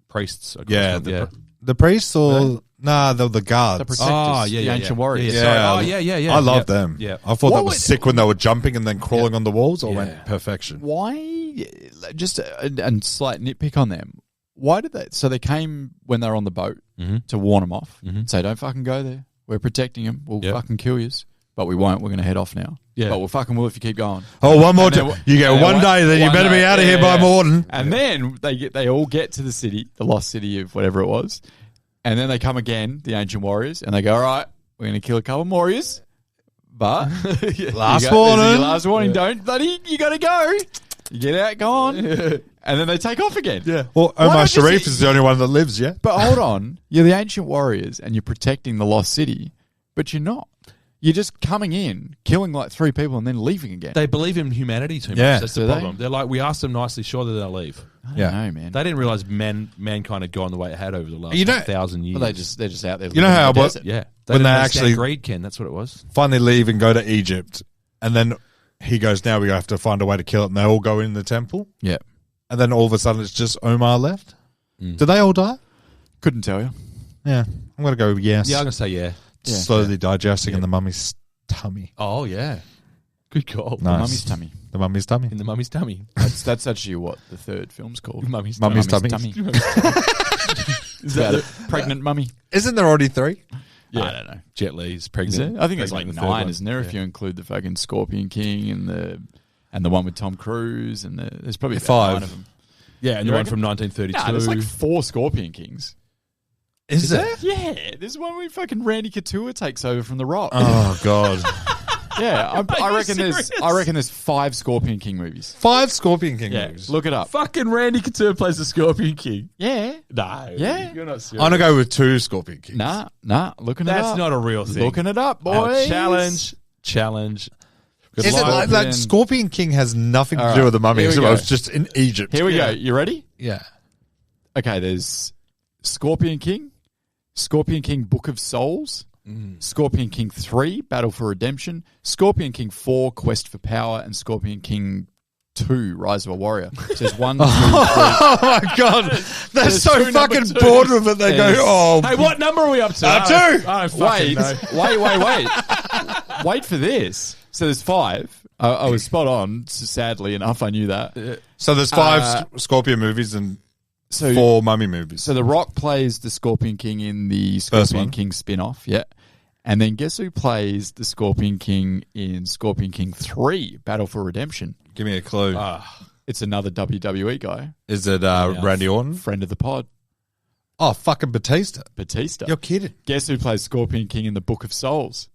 Priests. I Yeah, call them. the priests or... Nah, the guards. The protectors, Oh, the yeah, ancient yeah. warriors. Yeah. Oh, yeah. I love them. Yeah. I thought What that was would- sick when they were jumping and then crawling on the walls. All Yeah. went perfection. Why? Just a slight nitpick on them. Why did they? So they came when they were on the boat to warn them off. Say, don't fucking go there. We're protecting them. We'll Yep. fucking kill you. But we won't. We're going to head off now. Yeah. But we'll fucking will if you keep going. Oh, one more And then time. w- You get and then one day, then you one better be day. out of here Yeah, by yeah. morning. And then they all get to the city, the lost city of whatever it was. And then they come again, the ancient warriors, and they go, all right, we're going to kill a couple more warriors. But Last warning. warning. Last warning. Don't bloody, you got to go. You get out, go on. And then they take off again. Yeah. Well, Why Omar don't you Sharif see- is the only one that lives, yeah? But hold on. You're the ancient warriors and you're protecting the lost city, but you're not. You're just coming in, killing like 3 people and then leaving again. They believe in humanity too much. Yeah. That's Do the they? problem. They're like, we asked them nicely, surely they'll leave. I don't Yeah. know, man. They didn't realize mankind had gone the way it had over the last You know- 1,000 years. Well, they're just out there. You know living how in the it desert. Yeah. When didn't they understand actually- greed, Ken. That's what it was. Finally leave and go to Egypt. And then he goes, now we have to find a way to kill it. And they all go in the temple. Yeah. And then all of a sudden it's just Omar left. Mm. Did they all die? Couldn't tell you. Yeah. I'm going to go yes. Yeah, I'm going to say yeah. Yeah. Slowly digesting in the mummy's tummy. Oh, yeah. Good call. Nice. Mummy's tummy. The mummy's tummy. In the mummy's tummy. That's actually what the third film's called. Mummy's Mummy's tummy. tummy. Is that a pregnant mummy? Isn't there already 3? Yeah. I don't know. Jet Li's Is pregnant. there? I think there's like Pregnant in the third 9, one. isn't there? If you include the fucking Scorpion King and the one with Tom Cruise and there's probably about 5. 9 of them. Yeah, and You the one reckon? from 1932. Nah, there's like 4 Scorpion Kings. Is there? Yeah, there's one where fucking Randy Couture takes over from The Rock. Oh, God. Yeah, I you reckon there's 5 Scorpion King movies. 5 Scorpion King Yeah, movies. look it up. Fucking Randy Couture plays the Scorpion King. Yeah, No. Yeah. You're not serious. I'm going to go with 2 Scorpion Kings. nah, looking it up. That's not a real thing. Looking it up, Now, boys. Challenge. Is it like Scorpion. Scorpion King has nothing to All do right, with the mummy? here we It go. was just in Egypt. Here we Yeah. go. You ready? Yeah. Okay, there's Scorpion King, Book of Souls, Scorpion King 3, Battle for Redemption, Scorpion King 4, Quest for Power, and Scorpion King 2, Rise of a Warrior. So there's 1, 2, 3. Oh my God. They're There's so 2 fucking number bored 2s. with it. They There's- go, oh. Hey, what number are we up to? 2. I don't fucking know. Wait. Wait for this. So there's 5. I was spot on, sadly enough. I knew that. So there's 5 Scorpion movies and So 4 mummy movies. So The Rock plays the Scorpion King in the First Scorpion one. King spin-off, yeah. And then guess who plays the Scorpion King in Scorpion King 3, Battle for Redemption? Give me a clue. It's another WWE guy, Is it Randy Orton? friend of the pod, Oh, fucking Batista. Batista. You're kidding. Guess who plays Scorpion King in the Book of Souls?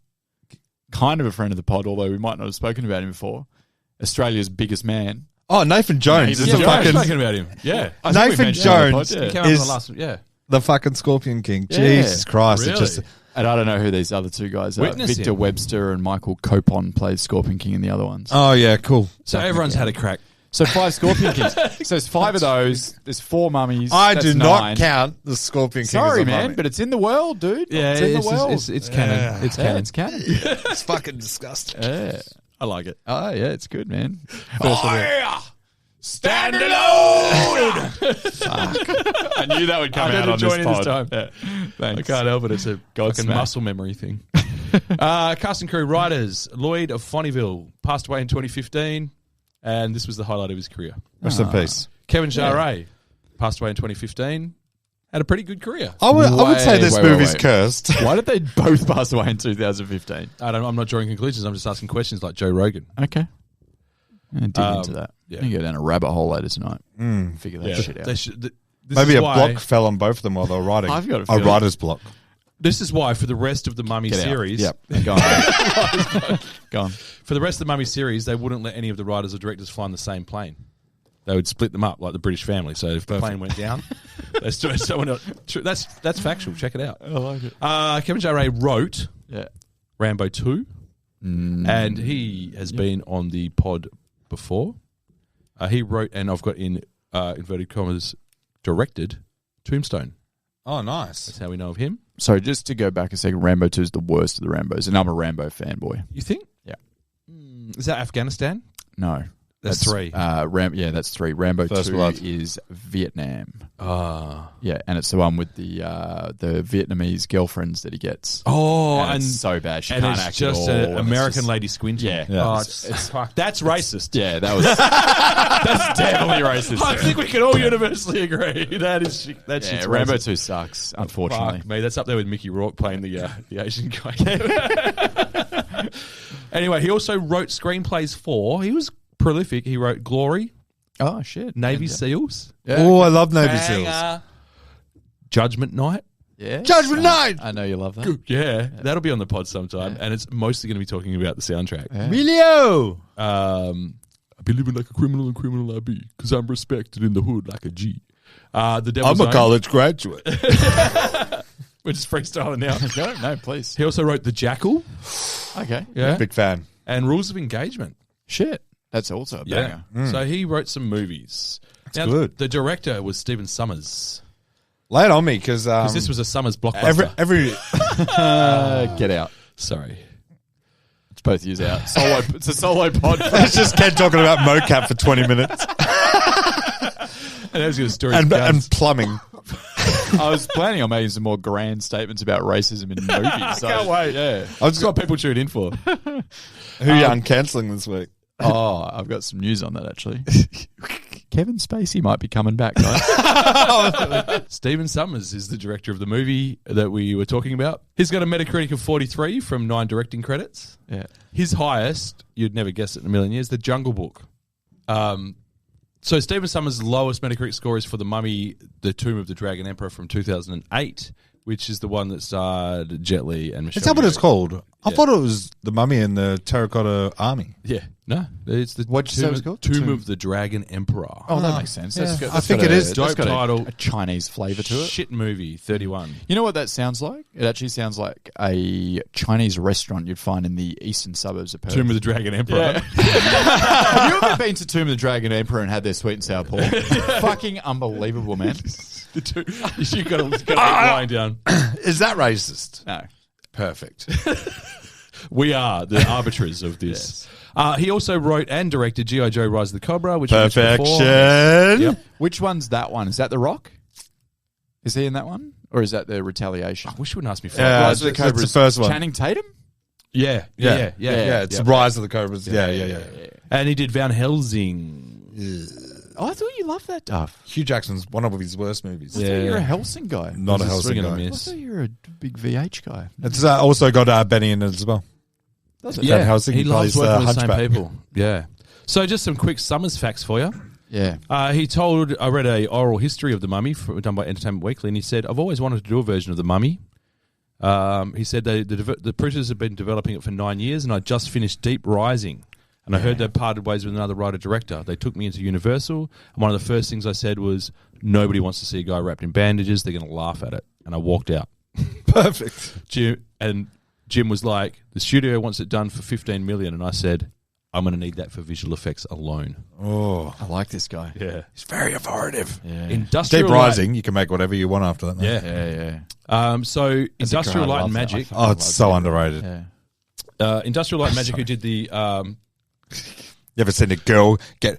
kind of a friend of the pod, although we might not have spoken about him before. Australia's biggest man. Oh, Nathan Jones is Yeah, the I was fucking talking about him. Yeah. Nathan Jones He came up on is the last one. Yeah. the fucking Scorpion King. Yeah. Jesus Christ! It Really? just And I don't know who these other two guys are. Witness Victor him. Webster and Michael Copon plays Scorpion King in the other ones. oh yeah, cool. So everyone's had a crack. So 5 Scorpion Kings. So there's 5 of those. There's 4 mummies. I That's do 9. not count the Scorpion King. Sorry, as a man, mummy. but it's in the world, dude. Yeah, it's in the world. It's canon. Yeah. It's Yeah, canon. it's canon. it's fucking disgusting. Yeah. I like it. Oh, yeah, it's good, man. Stand alone! I knew that would come out on join this in pod. this time. Yeah. I Thanks. can't help it. It's a fucking smack. muscle memory thing. Cast and crew writers. Lloyd of Fonnieville passed away in 2015, and this was the highlight of his career. Rest in peace. Kevin Jarre passed away in 2015. Had a pretty good career. I would say this Wait. movie's cursed. Why did they both pass away in 2015? I'm not drawing conclusions. I'm just asking questions like Joe Rogan. Okay. Dig into that. yeah. You can go down a rabbit hole later tonight. Figure that shit out. This Maybe is a why- block fell on both of them while they were writing. I've got a a feeling. writer's block. This is why for the rest of the Mummy Get out. series, Yep. Go on. Go on. for the rest of the Mummy series, they wouldn't let any of the writers or directors fly on the same plane. They would split them up like the British family. So if the plane went down, they still had someone else. That's factual. Check it out. I like it. Kevin Jarre wrote Yeah. Rambo 2, and he has been on the pod before. He wrote, and I've got in inverted commas, directed Tombstone. Oh, nice. That's how we know of him. So just to go back a second, Rambo 2 is the worst of the Rambos, and I'm a Rambo fanboy. You think? Yeah. Is that Afghanistan? No. That's 3. That's 3. Rambo First 2 Blood. is Vietnam. Ah. Yeah, and it's the one with the Vietnamese girlfriends that he gets. Oh, and and it's so bad. She and can't it's act just at all. an and it's American just- lady squinting. Yeah. Yeah. Oh, it's that's racist. Yeah, that was that's definitely racist. I think we can all universally agree. That is that yeah, shit's Rambo racist. 2 sucks, unfortunately. Fuck me, that's up there with Mickey Rourke playing the Asian guy. Anyway, he also wrote screenplays for. He was prolific. He wrote Glory, Oh shit, Navy SEALs, Oh, I love Navy SEALs. Banger, Judgment Night. Yeah, Judgment Night! I know you love that. Yeah, that'll be on the pod sometime, and it's mostly going to be talking about the soundtrack. Emilio! I be living like a criminal and criminal I be, because I'm respected in the hood like a G. The Devil's I'm a Own, college graduate. We're just freestyling now. No, please. He also wrote The Jackal, Okay. yeah, Big fan. and Rules of Engagement. Shit, that's also a banger. So he wrote some movies. That's good. The director was Stephen Summers. Lay it on me, because This was a Summers blockbuster. every Get out. Sorry. It's both yous out. It's a solo pod. it's just Ken talking about mocap for 20 minutes And that was a story. and plumbing. I was planning on making some more grand statements about racism in movies. So, can't wait. Yeah. That's what people tune in for. Who are you uncancelling this week? Oh, I've got some news on that actually. Kevin Spacey might be coming back, guys. Stephen Summers is the director of the movie that we were talking about. He's got a Metacritic of 43 from 9 directing credits. Yeah. His highest, you'd never guess it in a million years, The Jungle Book. So Stephen Summers' lowest Metacritic score is for The Mummy, The Tomb of the Dragon Emperor from 2008, which is the one that starred Jet Li and Michelle Is that what it's Yeoh. called? I thought it was The Mummy and the Terracotta Army. Yeah. No, it's the What'd you say it was called? Tomb of the Dragon Emperor. Oh, that makes sense. That's good. I think it is. That's Dope got title. a Chinese flavour to it. Shit movie, 31. You know what that sounds like? It actually sounds like a Chinese restaurant you'd find in the eastern suburbs of Perth. Tomb of the Dragon Emperor. Have you ever been to Tomb of the Dragon Emperor and had their sweet and sour pork? Fucking unbelievable, man. You got to lying down. Is that racist? No. Perfect. We are the arbiters of this. He also wrote and directed G.I. Joe Rise of the Cobra, which we mentioned before. Perfection. Yep. Which one's that one? Is that The Rock? Is he in that one? Or is that the Retaliation? I wish you wouldn't ask me for Yeah, that. Rise of the that's Cobra the first one. Channing Tatum? Yeah. It's Rise of the Cobras. Yeah. And he did Van Helsing. Oh, I thought you loved that stuff. Hugh Jackson's one of his worst movies. I thought you were a Helsing guy. Not a It's Helsing swing and a guy. I miss. thought you were a big VH guy. It's also got Benny in it as well. Does it? Van Helsing, he he loves plays, working with the same Hunchback. people. Yeah. So just some quick Summers facts for you. Yeah. I read a oral history of The Mummy done by Entertainment Weekly, and he said, I've always wanted to do a version of The Mummy. He said the producers have been developing it for 9 years, and I just finished Deep Rising. And I heard they parted ways with another writer-director. They took me into Universal, and one of the first things I said was, nobody wants to see a guy wrapped in bandages. They're going to laugh at it. And I walked out. Perfect. Jim was like, the studio wants it done for $15 million. And I said, I'm going to need that for visual effects alone. Oh, I like this guy. Yeah. he's very authoritative. Yeah. Industrial Deep Rising, you can make whatever you want after that. Yeah. So Industrial Light and Magic. Oh, it's so underrated. Yeah. Industrial Light and Magic, who did the... You ever seen a girl get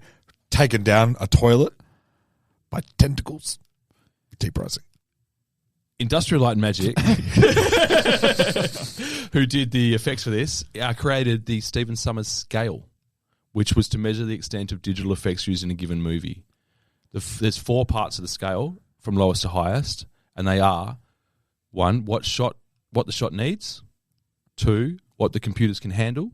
taken down a toilet by tentacles? Deep Rising. Industrial Light and Magic, who did the effects for this, created the Stephen Summers scale, which was to measure the extent of digital effects used in a given movie. There's 4 parts of the scale, from lowest to highest, and they are, 1, what the shot needs, 2, what the computers can handle,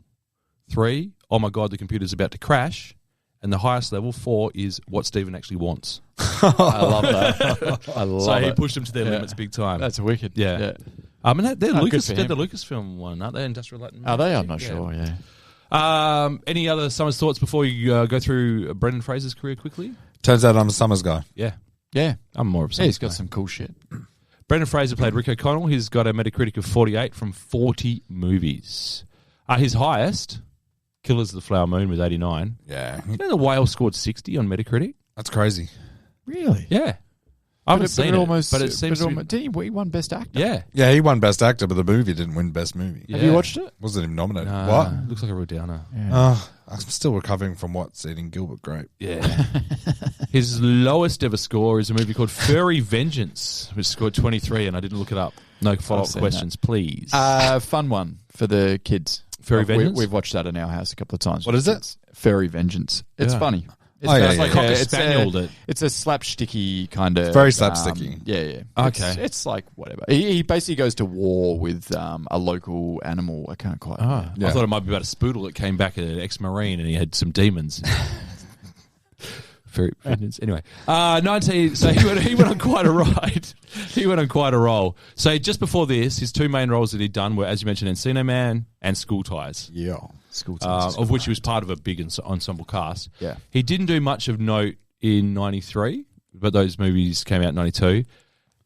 3, oh my God, the computer's about to crash, and the highest level, 4, is what Stephen actually wants. I love that. I love so it. he pushed them to their limits big time. That's wicked. Yeah. I mean, they're the Lucasfilm one, aren't they? Industrial Light and Magic. Are they? I'm not sure, yeah. Any other Summers thoughts before you go through Brendan Fraser's career quickly? Turns out I'm a Summers guy. Yeah. Yeah. I'm more of a Yeah, Summers he's got guy. some cool shit. Brendan Fraser played Rick O'Connell. He's got a Metacritic of 48 from 40 movies. His highest, Killers of the Flower Moon, with 89. Yeah. You know The Whale scored 60 on Metacritic? That's crazy. Really? Yeah. I haven't seen it, but it seems to be... Didn't he won Best Actor? Yeah. Yeah, he won Best Actor, but the movie didn't win Best Movie. Yeah. Have you watched it? Wasn't even nominated. What? What? Looks like a real downer. I'm still recovering from what's eating Gilbert Grape. Yeah. His lowest ever score is a movie called Furry Vengeance, which scored 23, and I didn't look it up. No follow-up seen questions, please. Fun one for the kids. Furry Vengeance? We've watched that in our house a couple of times. What is it? Furry Vengeance. It's Yeah. funny. It's Oh, yeah, It's like yeah. Cocker it's Spaniel. it's a slapsticky kind of... It's very slapsticky. Yeah. Okay. It's like whatever. He basically goes to war with a local animal. I can't quite... I Yeah. thought it might be about a spoodle that came back, an ex-marine, and he had some demons. Furry Vengeance. Anyway, 19. So he went on quite a ride. He went on quite a roll. So just before this, his 2 main roles that he'd done were, as you mentioned, Encino Man and School Ties. Yeah. School Ties. Of which he was part of a big ensemble cast. Yeah. He didn't do much of note in 93, but those movies came out in 92.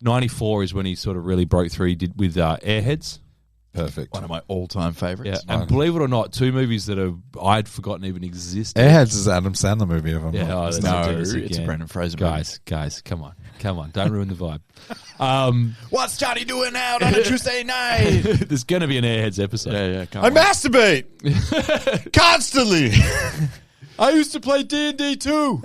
94 is when he sort of really broke through. He did with Airheads. Perfect. One of my all-time Yeah, favorites. and believe it or not, 2 movies that I'd forgotten even existed. Airheads is an Adam Sandler movie. If I'm Yeah, not that's mistaken. No, ridiculous it's a again. Brendan Fraser movie. Guys, come on, don't ruin the vibe. What's Johnny doing out on a Tuesday night? There's going to be an Airheads episode. yeah. I masturbate constantly. I used to play D&D too.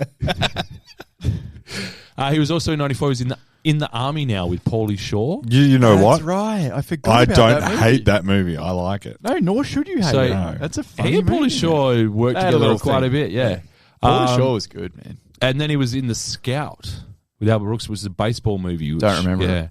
He was also in 94. He was in the army now with Paulie Shaw. You know That's what? right. I forgot I about don't that movie. hate that movie. I like it. No, nor should you hate So- it. No. That's a funny He and Paulie movie, Shaw man. worked They had a together little quite thing. a bit, yeah. Paulie Shaw was good, man. And then he was in The Scout with Albert Brooks, which was a baseball movie. Which, Don't remember Yeah.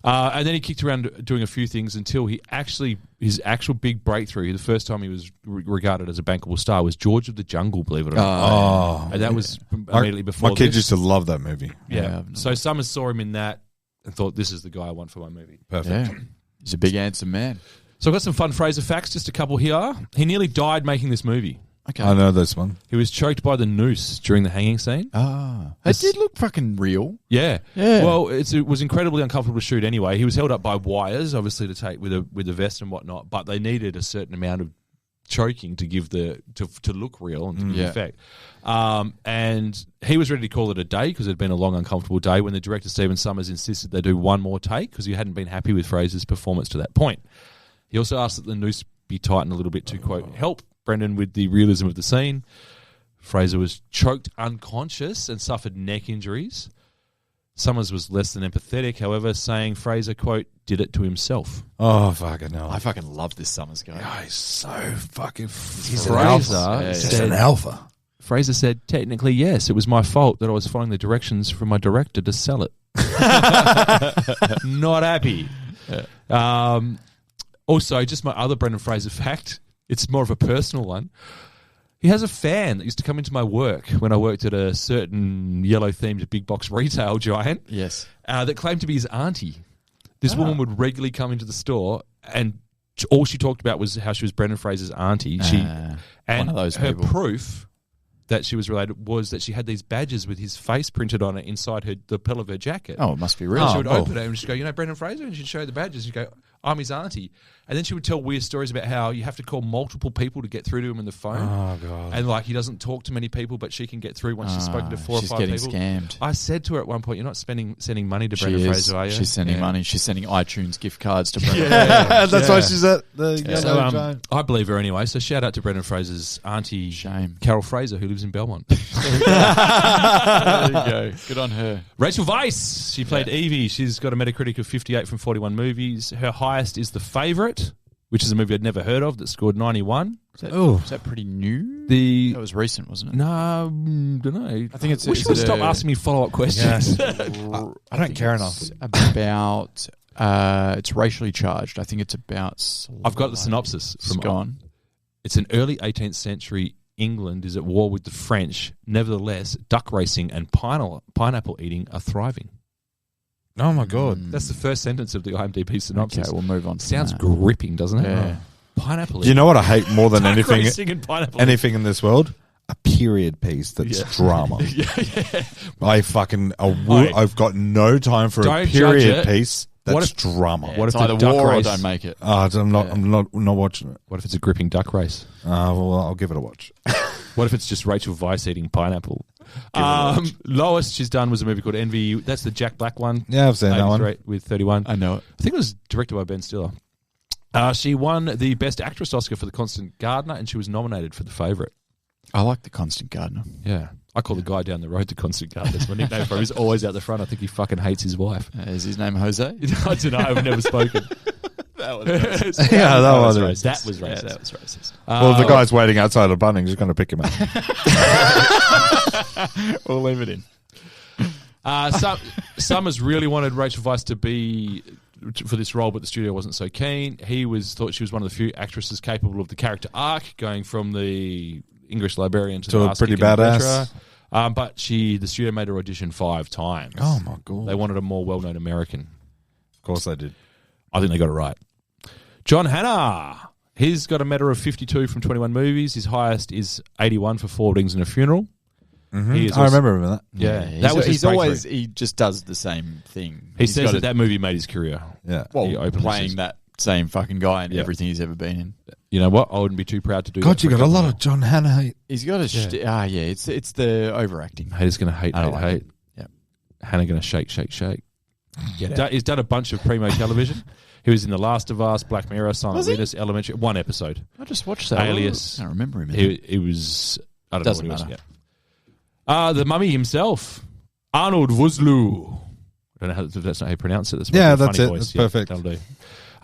And then he kicked around doing a few things until his actual big breakthrough, the first time he was regarded as a bankable star, was George of the Jungle, believe it or not. Oh, And that was immediately before my kids this. used to love that movie. Yeah. Yeah, So Summers saw him in that and thought, this is the guy I want for my movie. Perfect. Yeah. He's a big handsome man. So I've got some fun Fraser facts, just a couple here. He nearly died making this movie. Okay. I know this one. He was choked by the noose during the hanging scene. It did look fucking real. Yeah. Yeah. Well, it was incredibly uncomfortable to shoot anyway. He was held up by wires, obviously, to take with a vest and whatnot, but they needed a certain amount of choking to give to look real and to give effect. And he was ready to call it a day because it had been a long, uncomfortable day when the director, Stephen Summers, insisted they do one more take because he hadn't been happy with Fraser's performance to that point. He also asked that the noose be tightened a little bit to, quote, help Brendan with the realism of the scene. Fraser was choked unconscious and suffered neck injuries. Summers was less than empathetic, however, saying Fraser, quote, did it to himself. Oh, fucking hell. I fucking love this Summers guy. Oh, he's so fucking... Fraser He's just an alpha. Fraser said, technically, yes, it was my fault that I was following the directions from my director to sell it. Not happy. Also, just my other Brendan Fraser fact, it's more of a personal one. He has a fan that used to come into my work when I worked at a certain yellow-themed big box retail giant. Yes. That claimed to be his auntie. This woman would regularly come into the store, and all she talked about was how she was Brendan Fraser's auntie. And one of those her people. proof that she was related was that she had these badges with his face printed on it inside the lapel of her jacket. Oh, it must be real. And she would open it and she'd go, Brendan Fraser? And she'd show the badges. She'd go, I'm his auntie. And then she would tell weird stories about how you have to call multiple people to get through to him on the phone. Oh, God. And he doesn't talk to many people, but she can get through once she's spoken to 4 or 5 people. She's getting scammed. I said to her at one point, you're not sending money to Brendan Fraser, are you? She's sending money. She's sending iTunes gift cards to Brendan. That's why she's at the yellow giant. I believe her anyway. So shout out to Brendan Fraser's auntie, Shame. Carol Fraser, who lives in Belmont. There you go. Good on her. Rachel Weisz, she played Evie. She's got a Metacritic of 58 from 41 movies. Her highest is The Favourite, which is a movie I'd never heard of that scored 91. Is that pretty new? That was recent, wasn't it? No, don't know. I think it's. We should stop asking me follow-up questions. I don't care enough. About it's racially charged. I think it's about. I've got the synopsis from Gone. It's an early 18th century England is at war with the French. Nevertheless, duck racing and pineapple eating are thriving. Oh, my God. That's the first sentence of the IMDb synopsis. Okay, we'll move on. Sounds gripping, doesn't it? Yeah. Pineapple Do you know what I hate more than duck anything? racing and pineapple Anything in this world? A period piece that's drama. I've got no time for a period piece that's drama. What if it's either duck war race? or don't make it? I'm not watching it. What if it's a gripping duck race? Well, I'll give it a watch. What if it's just Rachel Weisz eating pineapple? Lowest she's done was a movie called Envy. That's the Jack Black one. Yeah, I've seen that one. With 31. I know it. I think it was directed by Ben Stiller. She won the Best Actress Oscar for The Constant Gardener, and she was nominated for The Favourite. I like The Constant Gardener. Yeah. I call the guy down the road The Constant Gardener. That's my nickname for him. He's always out the front. I think he fucking hates his wife. Is his name Jose? I don't know. I've never spoken. That was racist. that was racist. That was racist. Yeah, that was racist. Well, the guy's waiting outside of Bunnings is going to pick him up. We'll leave it in. Summers really wanted Rachel Weisz to be for this role, but the studio wasn't so keen. He thought she was one of the few actresses capable of the character arc, going from the English librarian to the a pretty badass. But the studio made her audition 5 times. Oh, my God. They wanted a more well-known American. Of course they did. I think they got it right. John Hannah. He's got a Meta of 52 from 21 movies. His highest is 81 for 4 Weddings and a Funeral. Mm-hmm. I remember him in that. Yeah. That was his breakthrough. He just does the same thing. He says that movie made his career. Yeah. Well, He openly playing says- that same fucking guy in everything he's ever been in. You know what? I wouldn't be too proud to do that. God, you for got a lot couple of John Hannah hate. He's got a it's the overacting. more. Haters going to hate. I don't like hate. it. Yep. Hannah going to shake. He's done a bunch of primo television. He was in The Last of Us, Black Mirror, Silent Witness, Elementary. 1 episode. I just watched that. Alias. I don't remember him. He was. I don't Doesn't know what he matter. was yet. The Mummy himself, Arnold Vosloo. I don't know if that's not how you pronounce it. Yeah, funny that's it. voice. That's perfect. That'll do.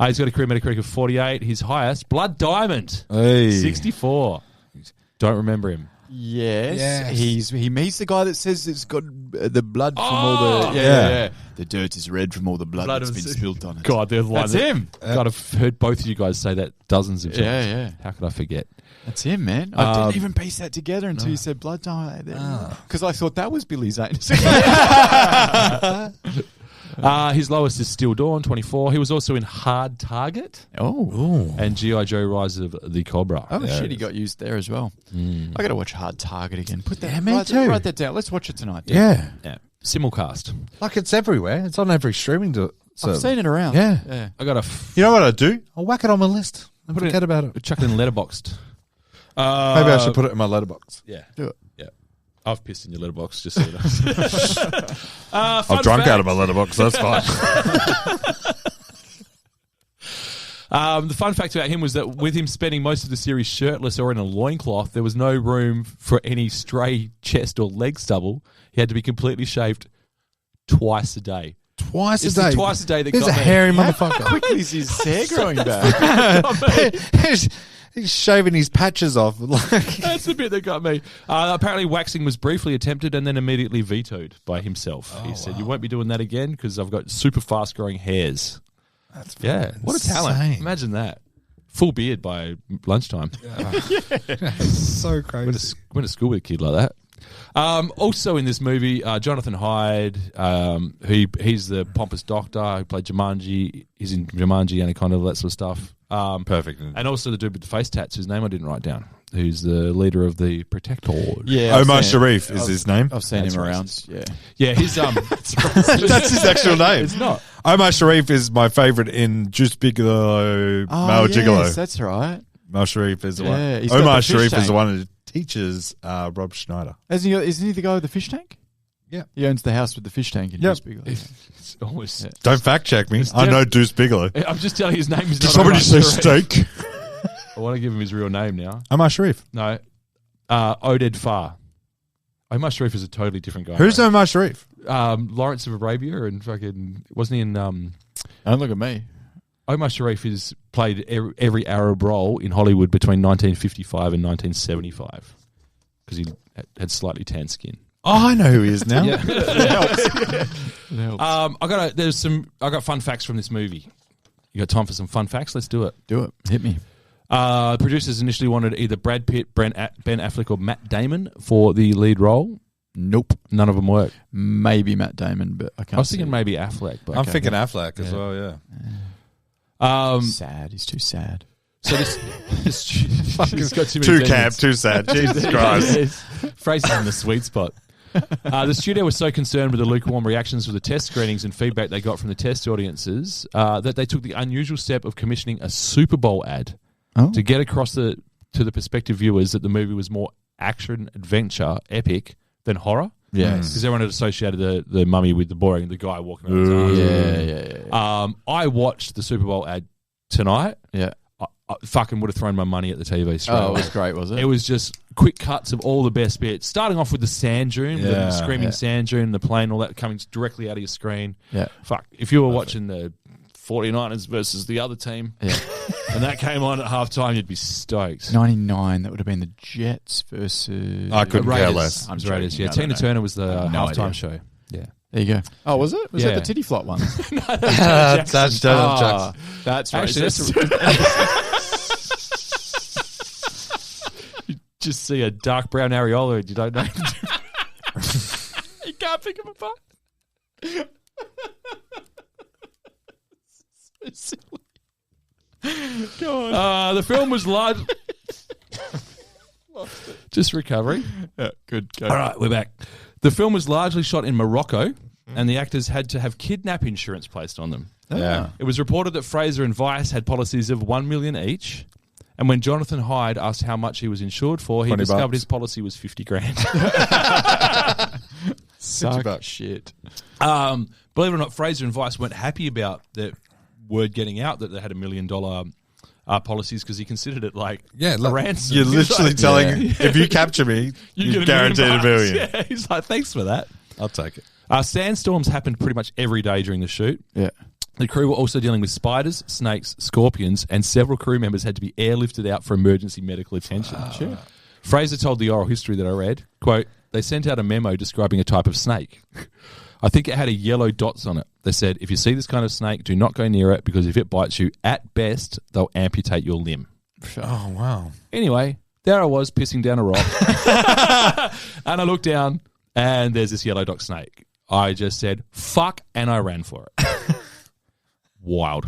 He's got a career Metacritic of 48. His highest, Blood Diamond, Hey. 64. Don't remember him. Yes. He's the guy that says it's got the blood from all the Yeah. The dirt is red from all the blood that's been spilled on it. God, there's one. That's him. God, I've heard both of you guys say that dozens of times. Yeah. How could I forget? That's him, man. I didn't even piece that together until you said blood diamond. Because I thought that was Billy Zane. His lowest is Still Dawn, 24. He was also in Hard Target and G.I. Joe Rise of the Cobra. Oh, shit, he got used there as well. I got to watch Hard Target again. Put that, me too. Write that down. Let's watch it tonight. Dude. Yeah. Simulcast. Like it's everywhere. It's on every streaming I've service. seen it around. Yeah. I got You know what I do? I'll whack it on my list. I forget about it. chuck it in Letterboxd. Maybe I should put it in my letterbox. Yeah. Do it. Yeah. I've pissed in your letterbox, just so you know. I've drunk out of my letterbox. That's fine. The fun fact about him was that with him spending most of the series shirtless or in a loincloth, there was no room for any stray chest or leg stubble. He had to be completely shaved twice a day. Twice It's a the day. twice a day that He's got a me. hairy motherfucker. Quickly is his hair growing back. He's shaving his patches off. That's the bit that got me. Apparently, waxing was briefly attempted and then immediately vetoed by himself. He said, "You won't be doing that again because I've got super fast growing hairs." That's What a talent! insane. Imagine that. Full beard by lunchtime. so crazy. Went to school with a kid like that. Also in this movie, Jonathan Hyde, he's the pompous doctor who played Jumanji. He's in Jumanji, Anaconda, all that sort of stuff. Perfect. And also the dude with the face tats, whose name I didn't write down, who's the leader of the Protector. Yeah, Omar Sharif is his name. I've seen him around. Racist. Yeah, his That's his actual name. It's not. Omar Sharif is my favourite in Juice Bigelow, Male Gigolo. That's right. Omar Sharif is the one. he's got Omar the fish Sharif tank. is the one who teaches Rob Schneider. Isn't he the guy with the fish tank? Yeah. He owns the house with the fish tank in Yep. Deuce Bigelow. It's almost. Don't fact check me. I know Deuce Bigelow. I'm just telling you his name is Did not somebody Omar say Sharif. steak? I want to give him his real name now. Omar Sharif. No. Oded Farr. Omar Sharif is a totally different guy. Who's Omar Sharif? Lawrence of Arabia and fucking wasn't he in Don't look at me. Omar Sharif has played every Arab role in Hollywood between 1955 and 1975 because he had slightly tan skin. Oh, I know who he is now. Yeah. It helps. I got fun facts from this movie. You got time for some fun facts? Let's do it. Do it. Hit me. Producers initially wanted either Brad Pitt, Ben Affleck, or Matt Damon for the lead role. Nope. None of them worked. Maybe Matt Damon, but I can't. I was thinking maybe Affleck. But I'm thinking Affleck as well, yeah. Sad. He's too sad. So this fucker's got too many Too demons. camp, too sad. Jesus Christ. Fraser's in the sweet spot. The studio was so concerned with the lukewarm reactions to the test screenings and feedback they got from the test audiences that they took the unusual step of commissioning a Super Bowl ad to get across to the prospective viewers that the movie was more action, adventure, epic than horror. Yes. Because everyone had associated the mummy with the guy walking around his arms. Yeah. I watched the Super Bowl ad tonight. Yeah. I fucking would have thrown my money at the TV straight Oh, it away. was great, was it? It was just quick cuts of all the best bits. Starting off with the sand dune, the screaming sand dune, the plane, all that coming directly out of your screen. Yeah. Fuck. If you were watching the 49ers versus the other team and that came on at halftime, you'd be stoked. 99, that would have been the Jets versus... I couldn't care Raiders. less. It was Raiders, yeah. No, Tina no. Turner was the No halftime idea. show. Yeah. There you go. Oh, was it? Was Yeah. that the titty flop one? That's Ah, that's right. Actually, So you just see a dark brown areola and you don't know. you can't pick them apart. So silly. Go on. The film was large. Just recovering. Yeah, good. Go. All right, we're back. The film was largely shot in Morocco, and the actors had to have kidnap insurance placed on them. Yeah. It was reported that Fraser and Vice had policies of $1 million each, and when Jonathan Hyde asked how much he was insured for, he discovered $20. his policy was $50,000. Suck $50. shit. Believe it or not, Fraser and Vice weren't happy about the word getting out that they had $1 million policies because he considered it like a ransom. You're He's literally like, telling if you capture me, you you're get guaranteed $1 million. Yeah, he's like, thanks for that. I'll take it. Sandstorms happened pretty much every day during the shoot. Yeah. The crew were also dealing with spiders, snakes, scorpions, and several crew members had to be airlifted out for emergency medical attention. Sure. Fraser told the oral history that I read, quote, they sent out a memo describing a type of snake. I think it had a yellow dots on it. They said, if you see this kind of snake, do not go near it because if it bites you, at best, they'll amputate your limb. Oh, wow. Anyway, there I was pissing down a rock. And I looked down and there's this yellow dot snake. I just said, fuck, and I ran for it. Wild.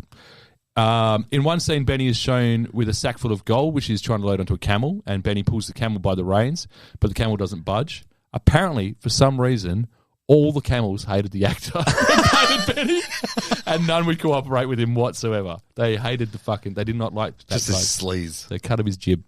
In one scene, Benny is shown with a sack full of gold, which he's trying to load onto a camel, and Benny pulls the camel by the reins, but the camel doesn't budge. Apparently, for some reason, all the camels hated the actor. Hated Benny, and none would cooperate with him whatsoever. They hated they did not like that Just a bloke. sleaze. They cut him his jib.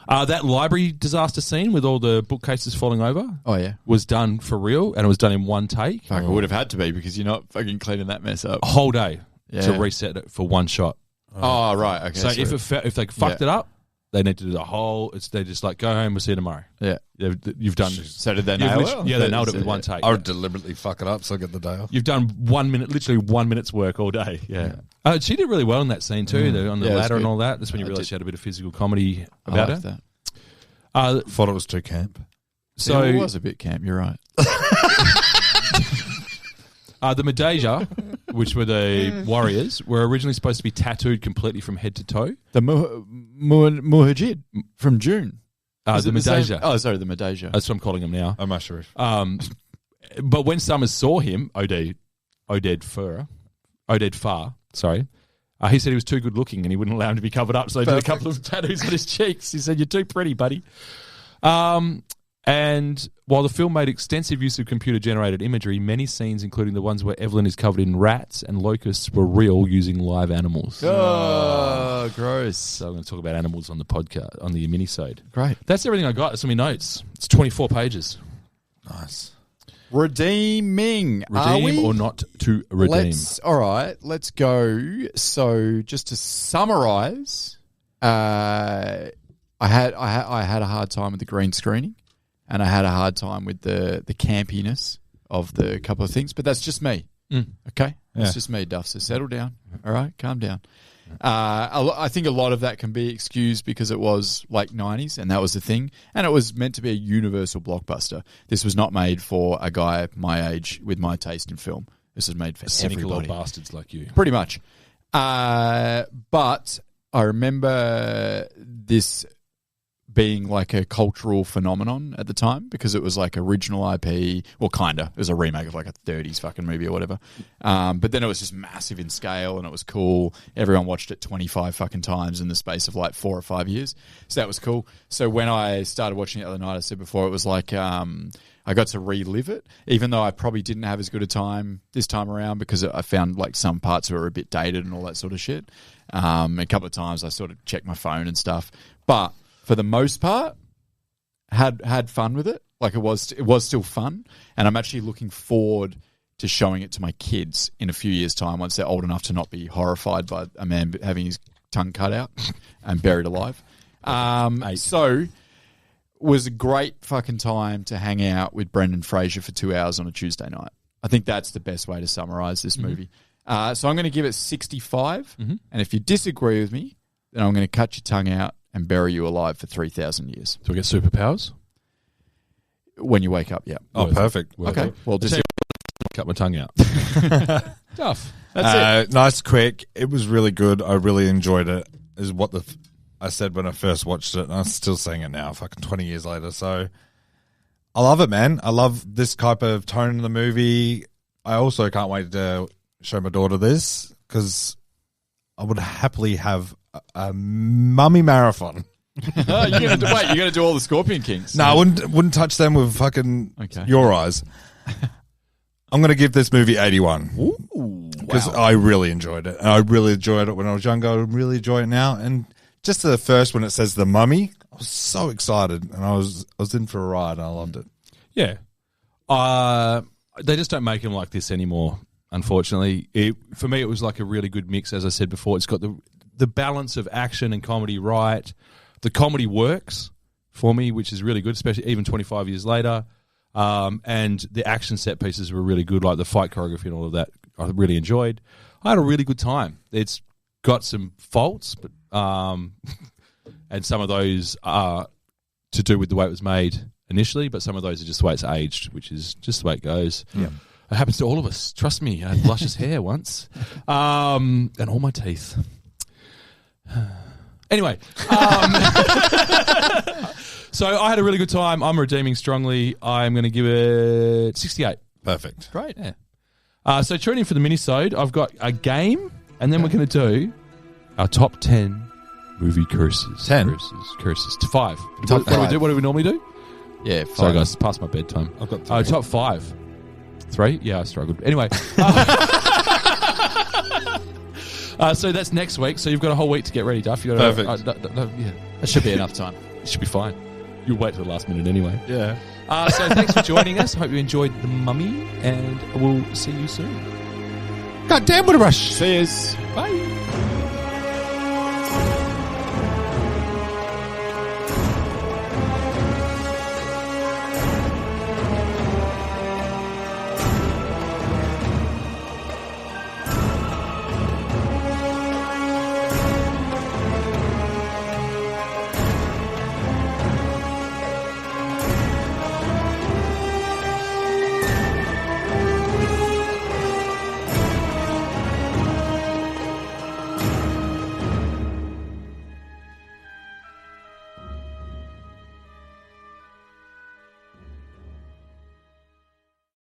That library disaster scene with all the bookcases falling over Oh, yeah. was done for real, and it was done in one take. Fuck, it would have had to be because you're not fucking cleaning that mess up. A whole day Yeah. to reset it for one shot. Oh, right. Okay. So if they fucked it up, they need to do the whole. They just like go home. We'll see you tomorrow. Yeah. You've done. So did they you've nail lit- it? Yeah, they nailed it with one take. I would deliberately fuck it up so I get the day off. You've done 1 minute, literally 1 minute's work all day. Yeah. She did really well in that scene too, on the Yeah, it was ladder and good. all that. That's when you realised she had a bit of physical comedy about I liked her. that. Thought it was too camp. So Yeah, it was a bit camp, you're right. the Medeja, which were the warriors, were originally supposed to be tattooed completely from head to toe. The Muhajid from June. The Medeja. Oh, sorry, the Medeja. That's what I'm calling him now. Omar Sharif. But when Summers saw him, Oded Farr, sorry, he said he was too good looking and he wouldn't allow him to be covered up, so he did a couple of tattoos on his cheeks. He said, "You're too pretty, buddy." And while the film made extensive use of computer-generated imagery, many scenes, including the ones where Evelyn is covered in rats and locusts, were real using live animals. Oh, gross. So I'm going to talk about animals on the podcast, on the mini-sode. Great. That's everything I got. That's my notes. It's 24 pages. Nice. Redeeming. Redeem or not to redeem? All right, let's go. So just to summarize, I had a hard time with the green screening, and I had a hard time with the campiness of the couple of things, but that's just me. Okay? That's just me, Duff. So settle down. All right? Calm down. I think a lot of that can be excused because it was like 90s, and that was the thing. And it was meant to be a universal blockbuster. This was not made for a guy my age with my taste in film. This was made for cynical everybody. old bastards like you. Pretty much. But I remember this being like a cultural phenomenon at the time because it was like original IP, well, kinda. It was a remake of like a 30s fucking movie or whatever. But then it was just massive in scale and it was cool. Everyone watched it 25 fucking times in the space of like 4 or 5 years. So that was cool. So when I started watching it the other night, I said before, it was like I got to relive it, even though I probably didn't have as good a time this time around because I found like some parts were a bit dated and all that sort of shit. A couple of times I sort of checked my phone and stuff. But for the most part, had fun with it. Like it was still fun, and I'm actually looking forward to showing it to my kids in a few years' time once they're old enough to not be horrified by a man having his tongue cut out and buried alive. So was a great fucking time to hang out with Brendan Fraser for 2 hours on a Tuesday night. I think that's the best way to summarize this movie. So I'm going to give it 65, and if you disagree with me, then I'm going to cut your tongue out and bury you alive for 3,000 years. Do we get superpowers? When you wake up, yeah. Oh, perfect. Okay. Well, just cut my tongue out. Tough. That's it. Nice, quick. It was really good. I really enjoyed it. Is what I said when I first watched it, and I'm still saying it now, fucking 20 years later. So I love it, man. I love this type of tone in the movie. I also can't wait to show my daughter this because I would happily have a mummy marathon. You're gonna do all the Scorpion Kings? No, I wouldn't touch them with fucking your eyes. I'm gonna give this movie 81 because I really enjoyed it. And I really enjoyed it when I was younger. I really enjoy it now. And just the first when it says the mummy, I was so excited, and I was in for a ride. And I loved it. Yeah, they just don't make them like this anymore. Unfortunately, for me, it was like a really good mix. As I said before, it's got the balance of action and comedy right. The comedy works for me, which is really good, especially even 25 years later. And the action set pieces were really good, like the fight choreography and all of that. I really enjoyed. I had a really good time. It's got some faults, but and some of those are to do with the way it was made initially, but some of those are just the way it's aged, which is just the way it goes. Yeah. It happens to all of us. Trust me. I had luscious hair once. And all my teeth. Anyway. So I had a really good time. I'm redeeming strongly. I'm going to give it 68. Perfect. Great. Yeah. So tune in for the mini-sode. I've got a game, and then we're going to do our top 10 movie curses. 10? Curses. To 5. Top 5. What do we normally do? Yeah, 5. Sorry, guys. It's past my bedtime. I've got 3. Top 5. 3? Yeah, I struggled. Anyway. So that's next week. So you've got a whole week to get ready, Duff. Perfect. Yeah. That should be enough time. It should be fine. You'll wait till the last minute anyway. Yeah. So thanks for joining us. Hope you enjoyed The Mummy, and we'll see you soon. God damn, what a rush. See yous. Bye.